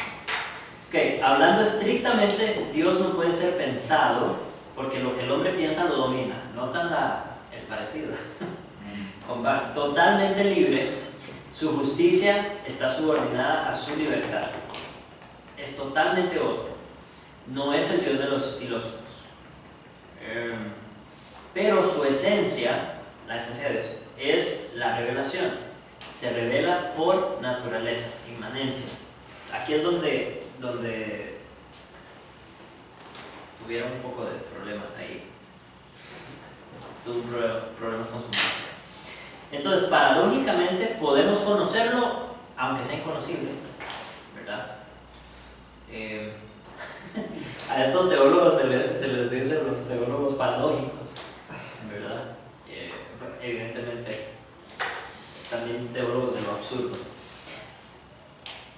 Ok, hablando estrictamente, Dios no puede ser pensado, porque lo que el hombre piensa lo domina. Notan el parecido. Totalmente libre, su justicia está subordinada a su libertad. Es totalmente otro. No es el Dios de los filósofos. Pero su esencia, la esencia de Dios, es la revelación. Se revela por naturaleza, inmanencia. Aquí es donde tuvieron un poco de problemas ahí. Tuvo problemas con su mente. Entonces, paradójicamente, podemos conocerlo, aunque sea inconocible, ¿verdad? A estos teólogos se les dice los teólogos paradójicos, ¿verdad? Evidentemente, también teólogos de lo absurdo.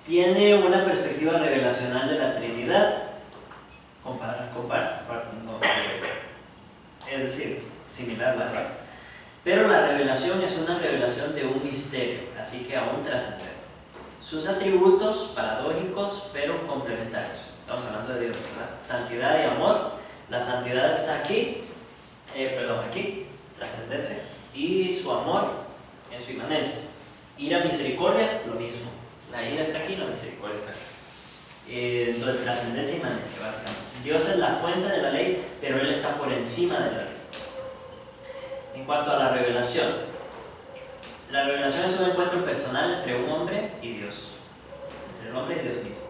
Tiene una perspectiva revelacional de la Trinidad, es decir, similar, ¿verdad? Pero la revelación es una revelación de un misterio, así que aún trascendente. Sus atributos paradójicos, pero complementarios. Estamos hablando de Dios, ¿verdad? Santidad y amor. La santidad está aquí, aquí, trascendencia, y su amor en su inmanencia. Ira, misericordia, lo mismo. La ira está aquí, la misericordia está aquí. Entonces, trascendencia y inmanencia, básicamente. Dios es la fuente de la ley, pero Él está por encima de la ley. En cuanto a la revelación es un encuentro personal entre un hombre y Dios, entre el hombre y Dios mismo.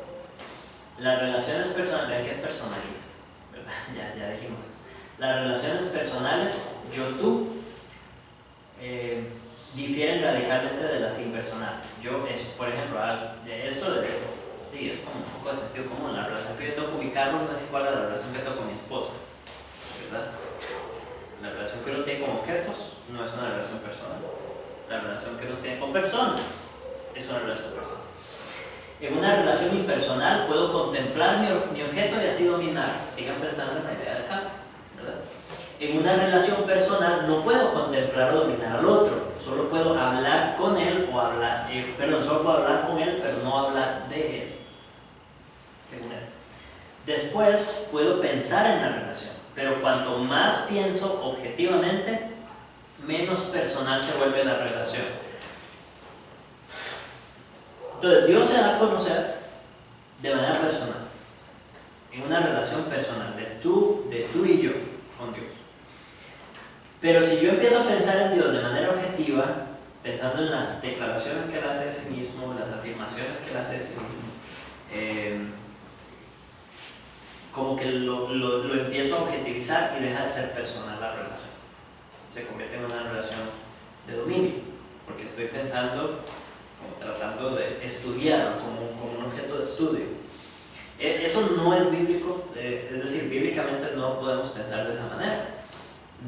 La relación es personal, vean que es personalista, ¿verdad? Ya dijimos eso. Las relaciones personales, yo-tú, difieren radicalmente de las impersonales. Por ejemplo, esto es como un poco de sentido común. La relación que yo tengo con mi Carlos no es igual a la relación que tengo con mi esposa, ¿verdad? La relación que uno tiene con objetos no es una relación personal. La relación que uno tiene con personas es una relación personal. En una relación impersonal puedo contemplar mi objeto y así dominarlo. Sigan pensando en la idea de acá, ¿verdad? En una relación personal no puedo contemplar o dominar al otro. Solo puedo hablar con él solo puedo hablar con él, pero no hablar de él, según él. Después puedo pensar en la relación. Pero cuanto más pienso objetivamente, menos personal se vuelve la relación. Entonces, Dios se da a conocer de manera personal, en una relación personal, de tú y yo con Dios. Pero si yo empiezo a pensar en Dios de manera objetiva, pensando en las declaraciones que Él hace de sí mismo, las afirmaciones que Él hace de sí mismo, como que lo empiezo a objetivizar y deja de ser personal la relación. Se convierte en una relación de dominio, porque estoy pensando, como tratando de estudiarlo como un objeto de estudio. Eso no es bíblico, es decir, bíblicamente no podemos pensar de esa manera.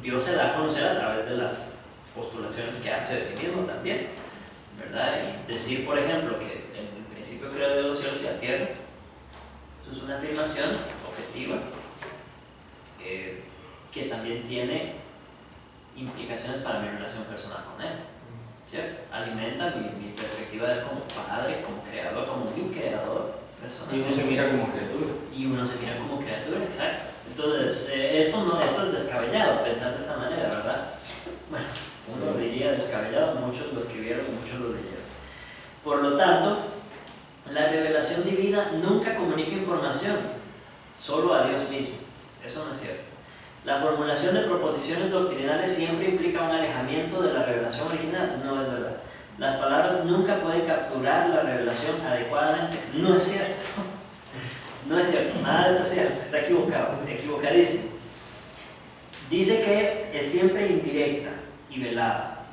Dios se da a conocer a través de las postulaciones que hace de sí mismo también, ¿verdad? Y decir, por ejemplo, que en el principio creó Dios los cielos y la tierra, eso es una afirmación objetiva que también tiene implicaciones para mi relación personal con Él, ¿cierto? Alimenta mi perspectiva de Él como Padre, como Creador, como mi Creador personal. Y uno se mira como criatura. Y uno se mira como criatura, exacto. Entonces, esto es descabellado, pensar de esa manera, ¿verdad? Bueno, uno diría descabellado, muchos lo escribieron, muchos lo leyeron. Por lo tanto, la revelación divina nunca comunica información, solo a Dios mismo. Eso no es cierto. La formulación de proposiciones doctrinales siempre implica un alejamiento de la revelación original, no es verdad. Las palabras nunca pueden capturar la revelación adecuadamente, no es cierto. No es cierto, nada de esto es cierto, está equivocado, equivocadísimo. Dice que es siempre indirecta y velada.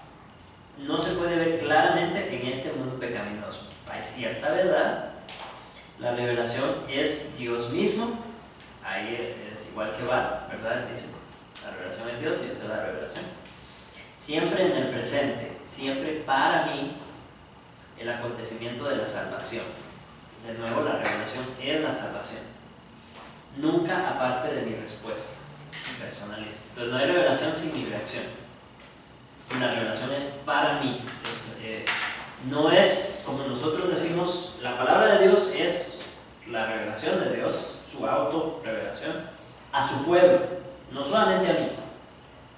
No se puede ver claramente en este mundo pecaminoso. Hay cierta verdad, la revelación es Dios mismo, ahí es igual que va, ¿verdad? Dice, la revelación es Dios, Dios es la revelación. Siempre en el presente, siempre para mí, el acontecimiento de la salvación. De nuevo, la revelación es la salvación. Nunca aparte de mi respuesta personalista. Entonces, no hay revelación sin mi reacción. La revelación es para mí. No es, como nosotros decimos, la palabra de Dios es la revelación de Dios, su auto-revelación, a su pueblo, no solamente a mí,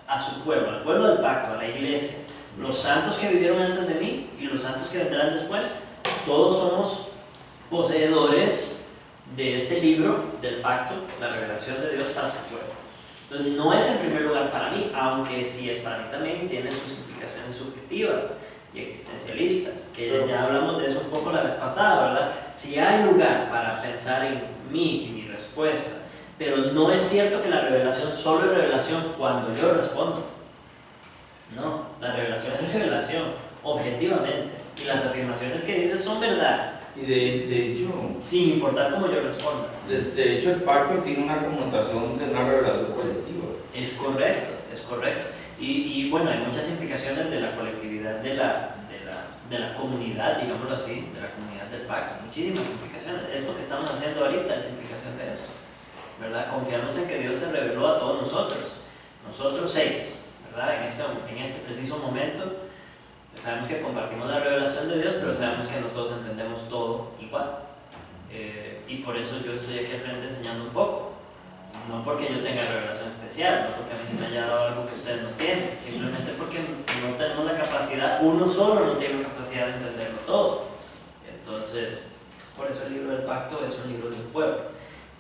a su pueblo, al pueblo del pacto, a la iglesia, los santos que vivieron antes de mí y los santos que vendrán después, todos somos poseedores de este libro del pacto, la revelación de Dios para su pueblo. Entonces no es en primer lugar para mí, aunque sí es para mí también y tiene sus implicaciones subjetivas y existencialistas, que ya hablamos de eso un poco la vez pasada, ¿verdad? Si hay lugar para pensar en mí y mi respuesta, pero no es cierto que la revelación solo es revelación cuando yo respondo. No, la revelación es revelación, objetivamente, y las afirmaciones que dices son verdad. Y de hecho, sin importar cómo yo responda. De hecho, el pacto tiene una connotación de una revelación colectiva. Es correcto, es correcto. Y bueno, hay muchas implicaciones de la colectividad de la comunidad, digámoslo así, de la comunidad del pacto. Muchísimas implicaciones. Esto que estamos haciendo ahorita es implicación de eso, ¿verdad? Confiamos en que Dios se reveló a todos nosotros 6, ¿verdad? En este preciso momento. Sabemos que compartimos la revelación de Dios, pero sabemos que no todos entendemos todo igual. Y por eso yo estoy aquí al frente enseñando un poco. No porque yo tenga revelación especial, no porque a mí se me haya dado algo que ustedes no tienen, simplemente porque no tenemos la capacidad, uno solo no tiene la capacidad de entenderlo todo. Entonces, por eso el libro del pacto es un libro del pueblo.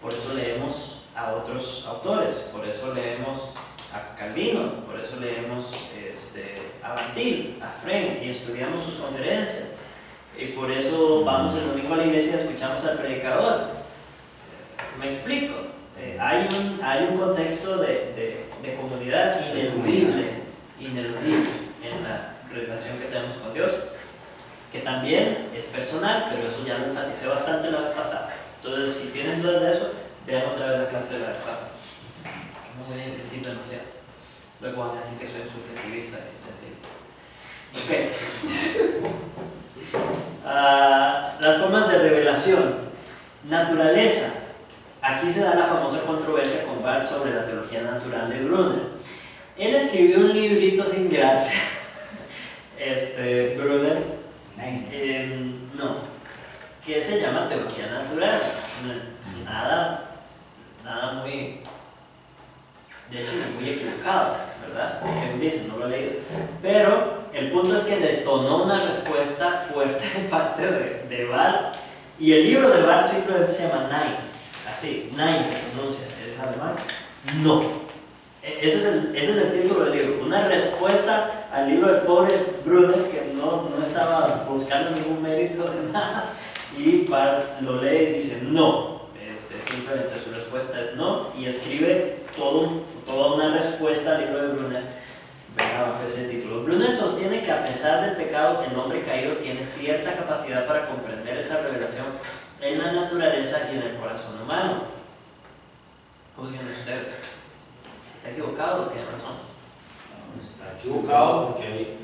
Por eso leemos a otros autores, por eso leemos a Calvino, por eso leemos a Bantil, a Frame y estudiamos sus conferencias, y por eso vamos el domingo a la iglesia y escuchamos al predicador. Me explico, hay un contexto de comunidad ineludible en la relación que tenemos con Dios, que también es personal, pero eso ya lo enfaticé bastante la vez pasada. Entonces, si tienen dudas de eso, vean otra vez la clase de la vez pasada. No voy a insistir demasiado. Luego van a decir que soy subjetivista, existencialista. Ok. Las formas de revelación. Naturaleza. Aquí se da la famosa controversia con Barth sobre la teología natural de Brunner. Él escribió un librito sin gracia. Brunner. No. Que se llama teología natural. Nada muy... De hecho, muy equivocado, ¿verdad? Según dicen, no lo he leído. Pero el punto es que detonó una respuesta fuerte de parte de Barth. Y el libro de Barth simplemente se llama Nein. Así, Nein se pronuncia. ¿Es alemán? No. Ese es el título del libro. Una respuesta al libro del pobre Brunner, que no estaba buscando ningún mérito de nada. Y Barth lo lee y dice no. Simplemente su respuesta es no. Y escribe toda una respuesta al libro de Brunner bajo ese título. Brunner sostiene que a pesar del pecado, el hombre caído tiene cierta capacidad para comprender esa revelación en la naturaleza y en el corazón humano. Juzguen ustedes. ¿Está equivocado o tiene razón? No, está equivocado porque hay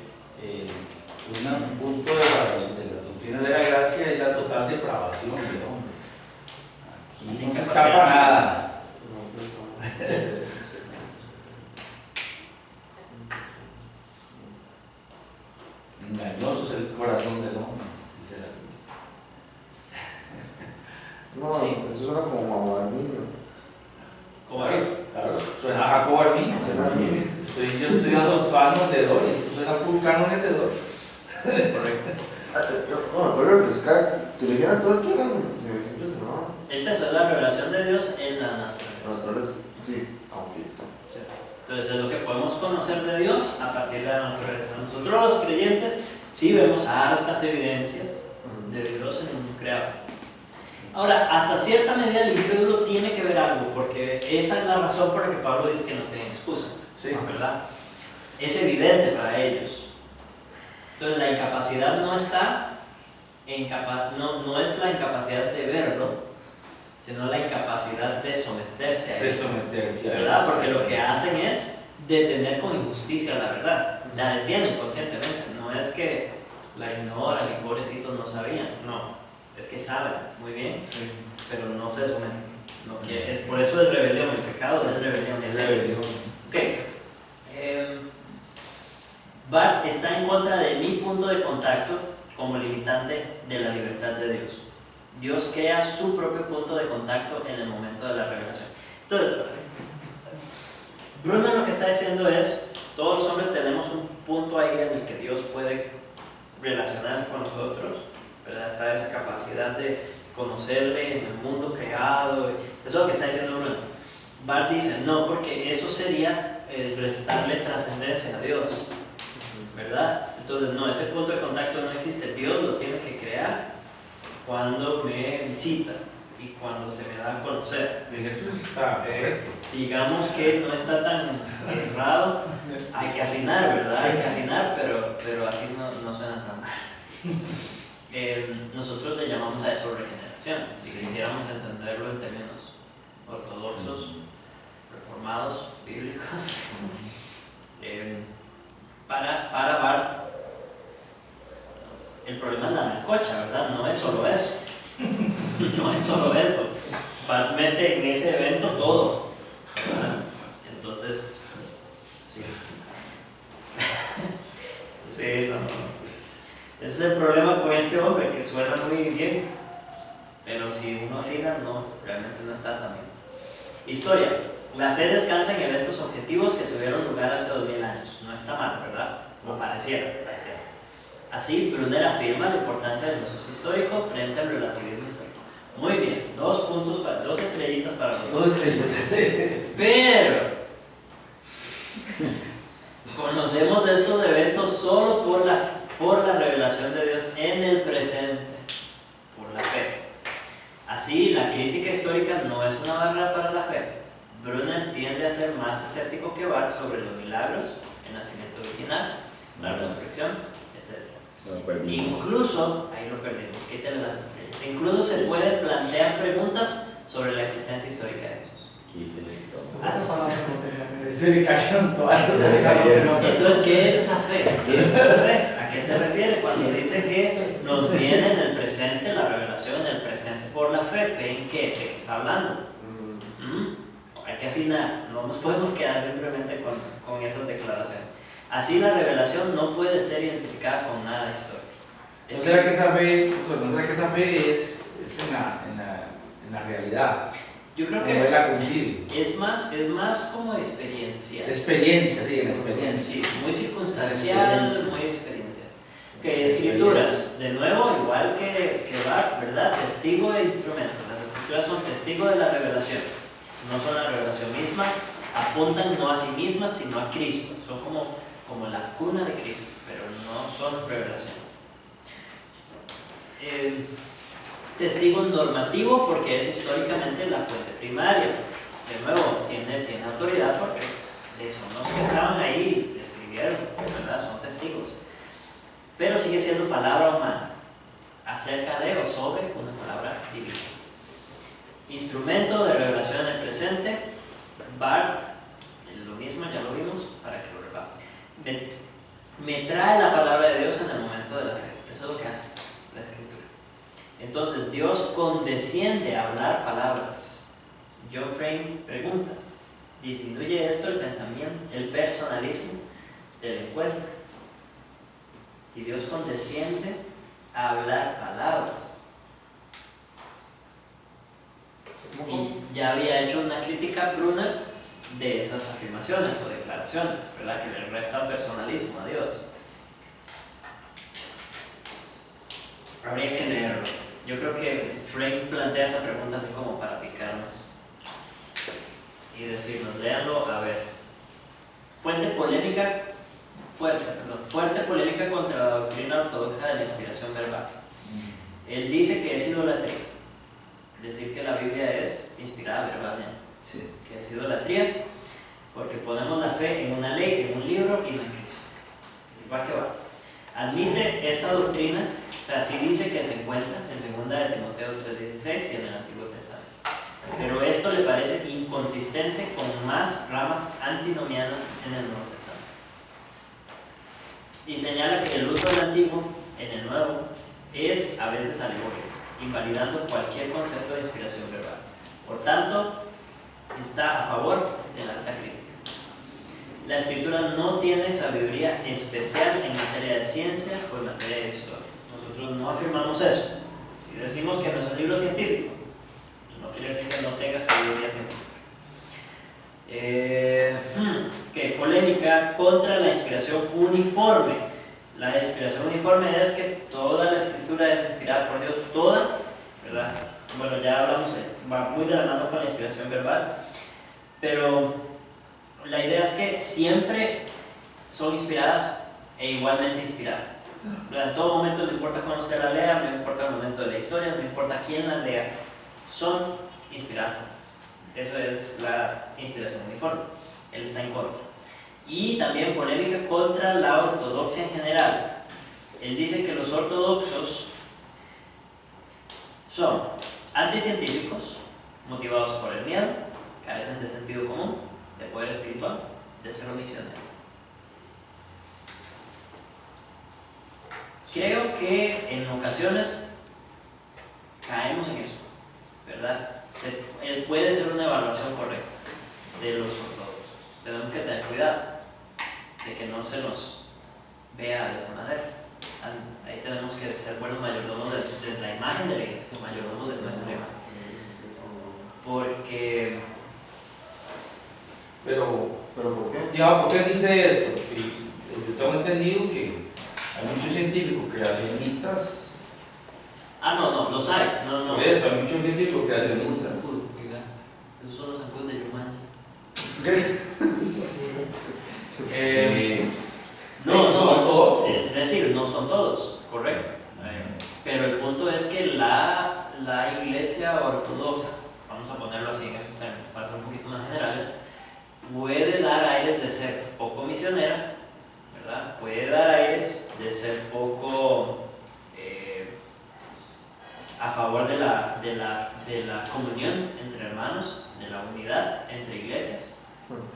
un punto de la doctrina de la gracia es la total depravación del hombre. Aquí no se escapa nada. Engañoso es el corazón del hombre, dice la Biblia. No, Sí. eso suena como a niño. ¿Cómo es? Claro, suena a Jacobo Arminio. Suena a niño. Yo estoy a dos cánones de dor y esto suena a puro cánones de dor. Correcto. Bueno, pero refrescar, te dijeron todo el que hagas, se me impresionaba. Es eso, es la revelación de Dios en la naturaleza. La naturaleza, sí, aunque. Entonces es lo que podemos conocer de Dios a partir de la naturaleza. Nosotros los creyentes sí vemos hartas evidencias de Dios en el mundo creado. Ahora, hasta cierta medida el incrédulo tiene que ver algo, porque esa es la razón por la que Pablo dice que no tienen excusa, Sí. ¿verdad? Es evidente para ellos. Entonces la incapacidad no está no es la incapacidad de verlo, sino la incapacidad de someterse a De él, someterse a ¿verdad? Porque lo que hacen es detener con injusticia la verdad, la detienen conscientemente, no es que la ignoran y pobrecitos no sabían, no, es que saben muy bien, Sí. pero no se someten, no quieren. Es por eso es rebelión, el pecado es rebelión, Es rebelión. Ok. Bart está en contra de mi punto de contacto como limitante de la libertad de Dios. Dios crea su propio punto de contacto en el momento de la revelación. Entonces, Bruno lo que está diciendo es, todos los hombres tenemos un punto ahí en el que Dios puede relacionarse con nosotros, ¿verdad? Está esa capacidad de conocerle en el mundo creado. Eso es lo que está diciendo Bruno. Bart dice, no, porque eso sería restarle trascendencia a Dios, ¿verdad? Entonces, no, ese punto de contacto no existe. Dios lo tiene que crear cuando me visita y cuando se me da a conocer. De Jesús está correcto. Digamos que no está tan errado, hay que afinar, ¿verdad? Hay que afinar, pero así no suena tan mal. Nosotros le llamamos a eso regeneración. Si quisiéramos entenderlo en términos ortodoxos, reformados, bíblicos, para Bart, el problema es la melcocha, ¿verdad? No es solo eso. No es solo eso. Bart mete en ese evento todo, ¿verdad? Entonces, sí. Sí, no. Ese es el problema con este hombre, que suena muy bien, pero si uno afina, no, realmente no está tan bien. Historia. La fe descansa en eventos objetivos que tuvieron lugar hace 2000 años. No está mal, ¿verdad? O pareciera. Así, Brunner afirma la importancia del Jesús histórico frente al relativismo histórico. Muy bien, 2 puntos, dos estrellitas para los dos. 2 estrellitas. Pero conocemos estos eventos solo por la revelación de Dios en el presente, por la fe. Así, la crítica histórica no es una barrera para la fe. Brunner tiende a ser más escéptico que Bart sobre los milagros, el nacimiento original, la resurrección, etc. Incluso, ahí lo perdimos, quítale las estrellas. Incluso se pueden plantear preguntas sobre la existencia histórica de Jesús. Se le cayeron todas. Entonces, ¿qué es esa fe? ¿Qué es esa fe? ¿A qué se refiere cuando dice que nos viene en el presente, la revelación en el presente por la fe? ¿Fe en qué? ¿De qué está hablando? Hay que afinar, no nos podemos quedar simplemente con esas declaraciones. Así la revelación no puede ser identificada con nada histórico. ¿No será que esa fe es en la realidad? Yo creo Como él que la concibe. es más como experiencia. Experiencia, sí, en experiencia. Sí, muy circunstancial, muy experiencial. Que escrituras, de nuevo, igual que Bart, ¿verdad? Testigo e instrumento. Las escrituras son testigo de la revelación, no son la revelación misma, apuntan no a sí mismas, sino a Cristo. Son como la cuna de Cristo, pero no son revelación. Testigo normativo porque es históricamente la fuente primaria. De nuevo, tiene autoridad porque son los que estaban ahí, escribieron, ¿verdad? Son testigos. Pero sigue siendo palabra humana. acerca de o sobre una palabra bíblica. Instrumento de revelación en el presente, Bart, lo mismo, ya lo vimos, para que lo repasen. Me trae la palabra de Dios en el momento de la fe. Eso es lo que hace la Escritura. Entonces, Dios condesciende a hablar palabras. John Frame pregunta: ¿disminuye esto el pensamiento, el personalismo del encuentro? Si Dios condesciende a hablar palabras. Y ya había hecho una crítica Brunner de esas afirmaciones o declaraciones, ¿verdad? Que le resta personalismo a Dios. Habría que leerlo. Yo creo que Frank plantea esa pregunta así como para picarnos y decirnos, léanlo, a ver. Fuerte polémica contra la doctrina ortodoxa de la inspiración verbal. Él dice que es idolatría decir que la Biblia es inspirada verbalmente, Sí. que es idolatría porque ponemos la fe en una ley, en un libro y no en Cristo. Igual que va. Admite esta doctrina, o sea, sí dice que se encuentra en 2 de Timoteo 3:16 y en el Antiguo Testamento. Pero esto le parece inconsistente con más ramas antinomianas en el Nuevo Testamento. Y señala que el uso del Antiguo en el Nuevo es a veces alegórico, invalidando cualquier concepto de inspiración verbal. Por tanto, está a favor de la alta crítica. La Escritura no tiene sabiduría especial en materia de ciencia o en materia de historia. Nosotros no afirmamos eso. Si decimos que no es un libro científico, no quiere decir que no tenga sabiduría científica. Polémica contra la inspiración uniforme. La inspiración uniforme es que toda la Escritura es inspirada por Dios, toda, ¿verdad? Bueno, ya hablamos, va muy de la mano con la inspiración verbal, pero la idea es que siempre son inspiradas e igualmente inspiradas. ¿Verdad? En todo momento, no importa cuándo usted la lea, no importa el momento de la historia, no importa quién la lea, son inspiradas. Eso es la inspiración uniforme. Él está en contra. Y también polémica contra la ortodoxia en general. Él dice que los ortodoxos son anticientíficos, motivados por el miedo, carecen de sentido común, de poder espiritual, de ser misionero. Creo que en ocasiones caemos en eso, ¿verdad? Puede ser una evaluación correcta de los ortodoxos. Tenemos que tener cuidado de que no se nos vea de esa manera. Ahí tenemos que ser buenos mayordomos de la imagen de la iglesia, mayordomos de nuestra imagen. Porque... Pero ¿Pero por qué? ya, ¿por qué dice eso? Yo tengo entendido que hay muchos científicos creacionistas. no, los hay. No. Por eso, hay muchos científicos creacionistas. Esos son los zancudos de Yumanji. No son todos. Es decir, no son todos, correcto. Pero el punto es que la iglesia ortodoxa, vamos a ponerlo así en esos términos, para ser un poquito más generales, puede dar aires de ser poco misionera, ¿verdad? Puede dar aires de ser poco a favor de la comunión entre hermanos, de la unidad entre iglesias,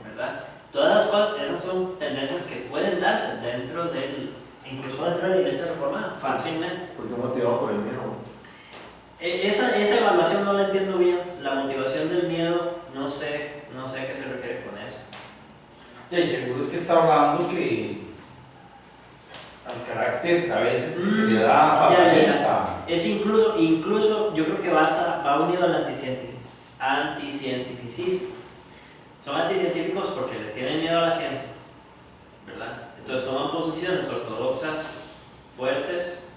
¿verdad? Todas las cosas, esas son tendencias que pueden darse incluso dentro de la iglesia reformada, fácilmente. Porque motivado por el miedo. Esa evaluación no la entiendo bien. La motivación del miedo, no sé a qué se refiere con eso. Y seguro es que está hablando que al carácter a veces que se le da fatalista. Es incluso yo creo que va unido al anticientificismo. Son anticientíficos porque le tienen miedo a la ciencia, ¿verdad? Entonces toman posiciones ortodoxas fuertes,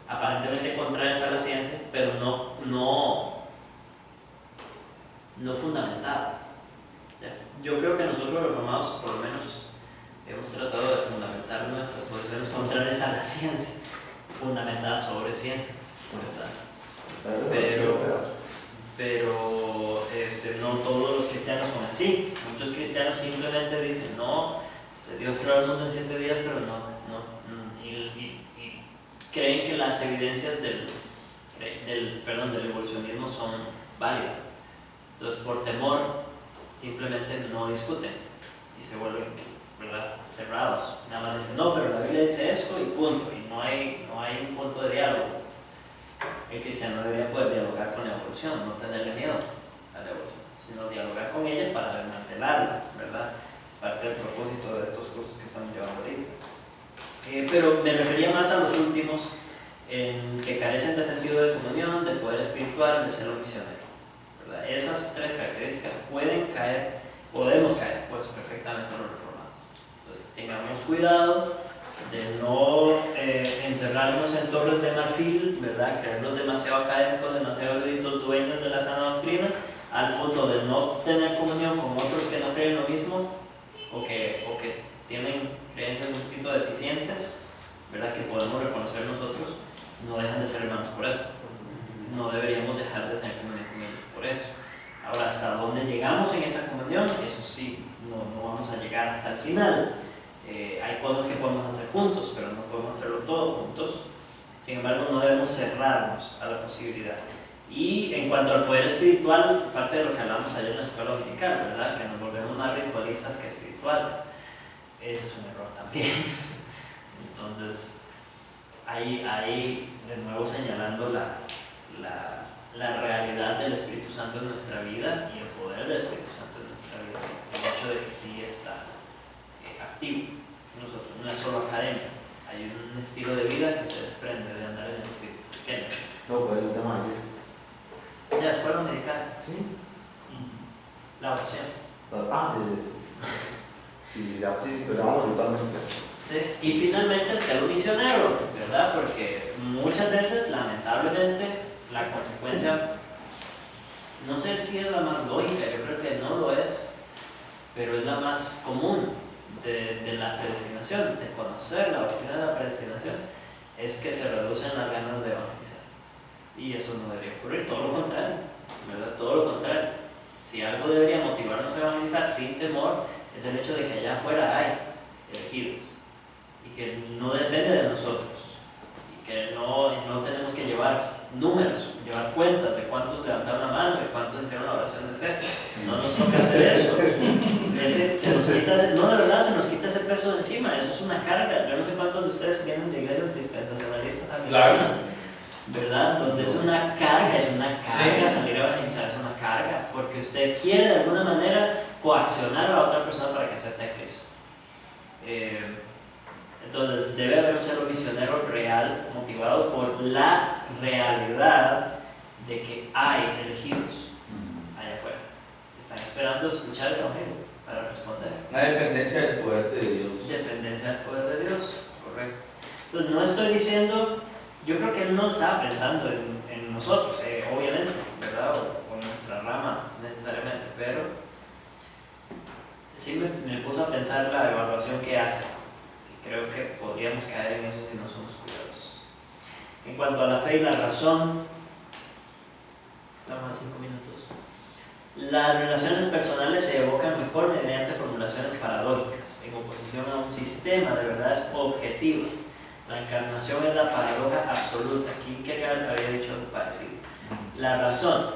aparentemente contrarias a la ciencia, pero no fundamentadas. ¿Ya? Yo creo que nosotros los reformados, por lo menos, hemos tratado de fundamentar nuestras posiciones contrarias a la ciencia, fundamentadas sobre ciencia, ¿verdad? Pero no todos los cristianos son así. Muchos cristianos simplemente dicen, no, Dios creó el mundo en 7 días, pero y creen que las evidencias del evolucionismo son válidas. Entonces, por temor, simplemente no discuten y se vuelven, ¿verdad?, cerrados. Nada más dicen, no, pero la Biblia dice esto y punto. Y no hay un punto de diálogo. El cristiano debería poder dialogar con la evolución, no tenerle miedo a la evolución, sino dialogar con ella para desmantelarla, ¿verdad? Parte del propósito de estos cursos que estamos llevando ahorita. Pero me refería más a los últimos, en que carecen de sentido de comunión, de poder espiritual, de celo misionero, ¿verdad? Esas tres características podemos caer pues perfectamente en los reformados. Entonces tengamos cuidado de no encerrarnos en torres de marfil, ¿verdad? Creernos demasiado académicos, demasiado eruditos, dueños de la sana doctrina, al punto de no tener comunión con otros que no creen lo mismo o que tienen creencias un poquito deficientes, ¿verdad?, que podemos reconocer nosotros. No dejan de ser hermanos por eso. No deberíamos dejar de tener comunión con ellos por eso. Ahora, hasta dónde llegamos en esa comunión, eso sí, no vamos a llegar hasta el final. Hay cosas que podemos hacer juntos, pero no podemos hacerlo todo juntos. Sin embargo, no debemos cerrarnos a la posibilidad. Y en cuanto al poder espiritual, parte de lo que hablamos ayer en la escuela dominical, ¿verdad?, que nos volvemos más ritualistas que espirituales. Ese es un error también. Entonces, ahí de nuevo señalando la realidad del Espíritu Santo en nuestra vida y el poder del Espíritu Santo en nuestra vida. El hecho de que sí está activo. Nosotros, no es solo academia, hay un estilo de vida que se desprende de andar en el Espíritu pequeño. No, pues el tema de ayer. Ya, escuela medical. Sí. La oración. Sí, pero vamos totalmente. Sí. Y finalmente el celo misionero, ¿verdad? Porque muchas veces, lamentablemente, la consecuencia, no sé si es la más lógica, yo creo que no lo es, pero es la más común de la predestinación, de conocer la doctrina de la predestinación, es que se reducen las ganas de evangelizar. Y eso no debería ocurrir, todo lo contrario, ¿verdad? Todo lo contrario. Si algo debería motivarnos a evangelizar sin temor, es el hecho de que allá afuera hay elegidos y que no depende de nosotros y que no tenemos que llevar números, llevar cuentas de cuántos levantaron la mano y cuántos hicieron la oración de fe. No nos toca hacer eso. De verdad se nos quita ese peso de encima. Eso es una carga. Yo no sé cuántos de ustedes vienen de iglesias dispensacionalistas también. Claro. ¿Verdad? Donde es una carga, Sí. Salir a evangelizar es una carga, porque usted quiere de alguna manera coaccionar a la otra persona para que acepte a Cristo. Entonces debe haber un celo misionero real, motivado por la realidad de que hay elegidos allá afuera. Están esperando escuchar el Evangelio para responder. Una dependencia del poder de Dios. Dependencia del poder de Dios, correcto. Entonces no estoy diciendo, yo creo que él no estaba pensando en nosotros, obviamente, ¿verdad? O en nuestra rama necesariamente, pero sí me puso a pensar la evaluación que hace. Y creo que podríamos caer en eso si no somos cuidadosos. En cuanto a la fe y la razón, estamos a 5 minutos. Las relaciones personales se evocan mejor mediante formulaciones paradójicas, en oposición a un sistema de verdades objetivas. La encarnación es la paradoja absoluta. Aquí Kierkegaard había dicho algo parecido. La razón,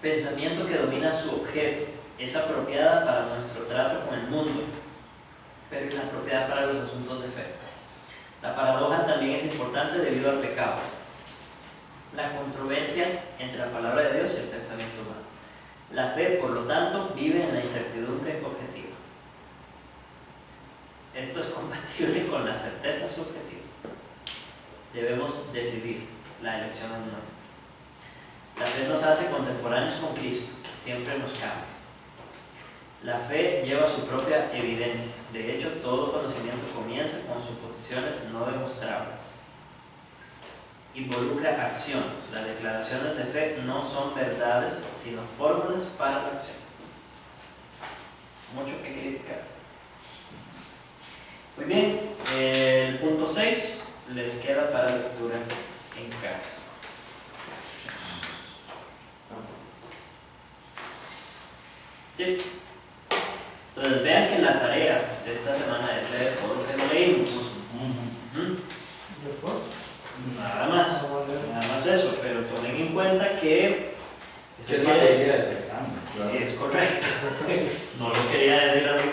pensamiento que domina su objeto, es apropiada para nuestro trato con el mundo, pero es apropiada para los asuntos de fe. La paradoja también es importante debido al pecado. La controversia entre la palabra de Dios y el pensamiento humano. La fe, por lo tanto, vive en la incertidumbre objetiva. Esto es compatible con la certeza subjetiva. Debemos decidir, la elección es nuestra. La fe nos hace contemporáneos con Cristo, siempre nos cambia. La fe lleva su propia evidencia. De hecho, todo conocimiento comienza con suposiciones no demostrables. Involucra acción. Las declaraciones de fe no son verdades, sino fórmulas para la acción. Mucho que criticar. Muy bien, el punto 6 les queda para lectura en casa. ¿Sí? Entonces vean que la tarea de esta semana es leer todo lo que leímos. Nada más eso, pero ¿Qué es materia del examen? Es correcto. No lo quería decir así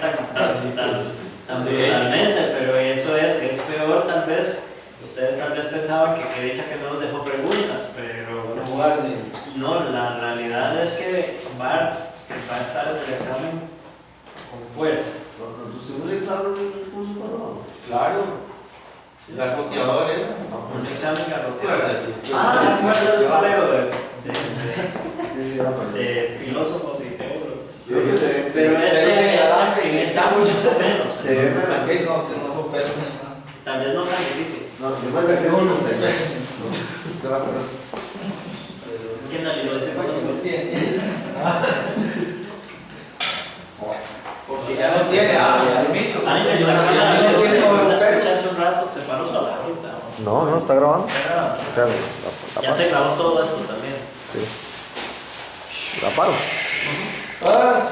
tan brutalmente, pero eso es peor tal vez. Ustedes tal vez pensaban que dicha que no nos dejó preguntas, pero No guarde. no, la realidad es que va a estar en el examen con fuerza. ¿Tuvimos un examen en el curso pasado? Claro. La copiadora era. Un examen garroteado. Acuérdate. ¿Se acuerdan del pareo Sí, ya, pero- de filósofos y teólogos? Yo creo que se- Pero es que en este curso son menos. se ve menos. Aquí no, se nos fue pero. Tal vez no tan difícil. No, yo me saqué uno, pero no me acuerdo. ¿Quién analizó ese cuento? Porque ya no tiene aluminio. A mí me dio una cámara, yo la escuché hace un rato, se paró sola ahorita. No, está grabando. Está grabando. Espérame, Ya se grabó todo esto también. La paro. Ah, sí.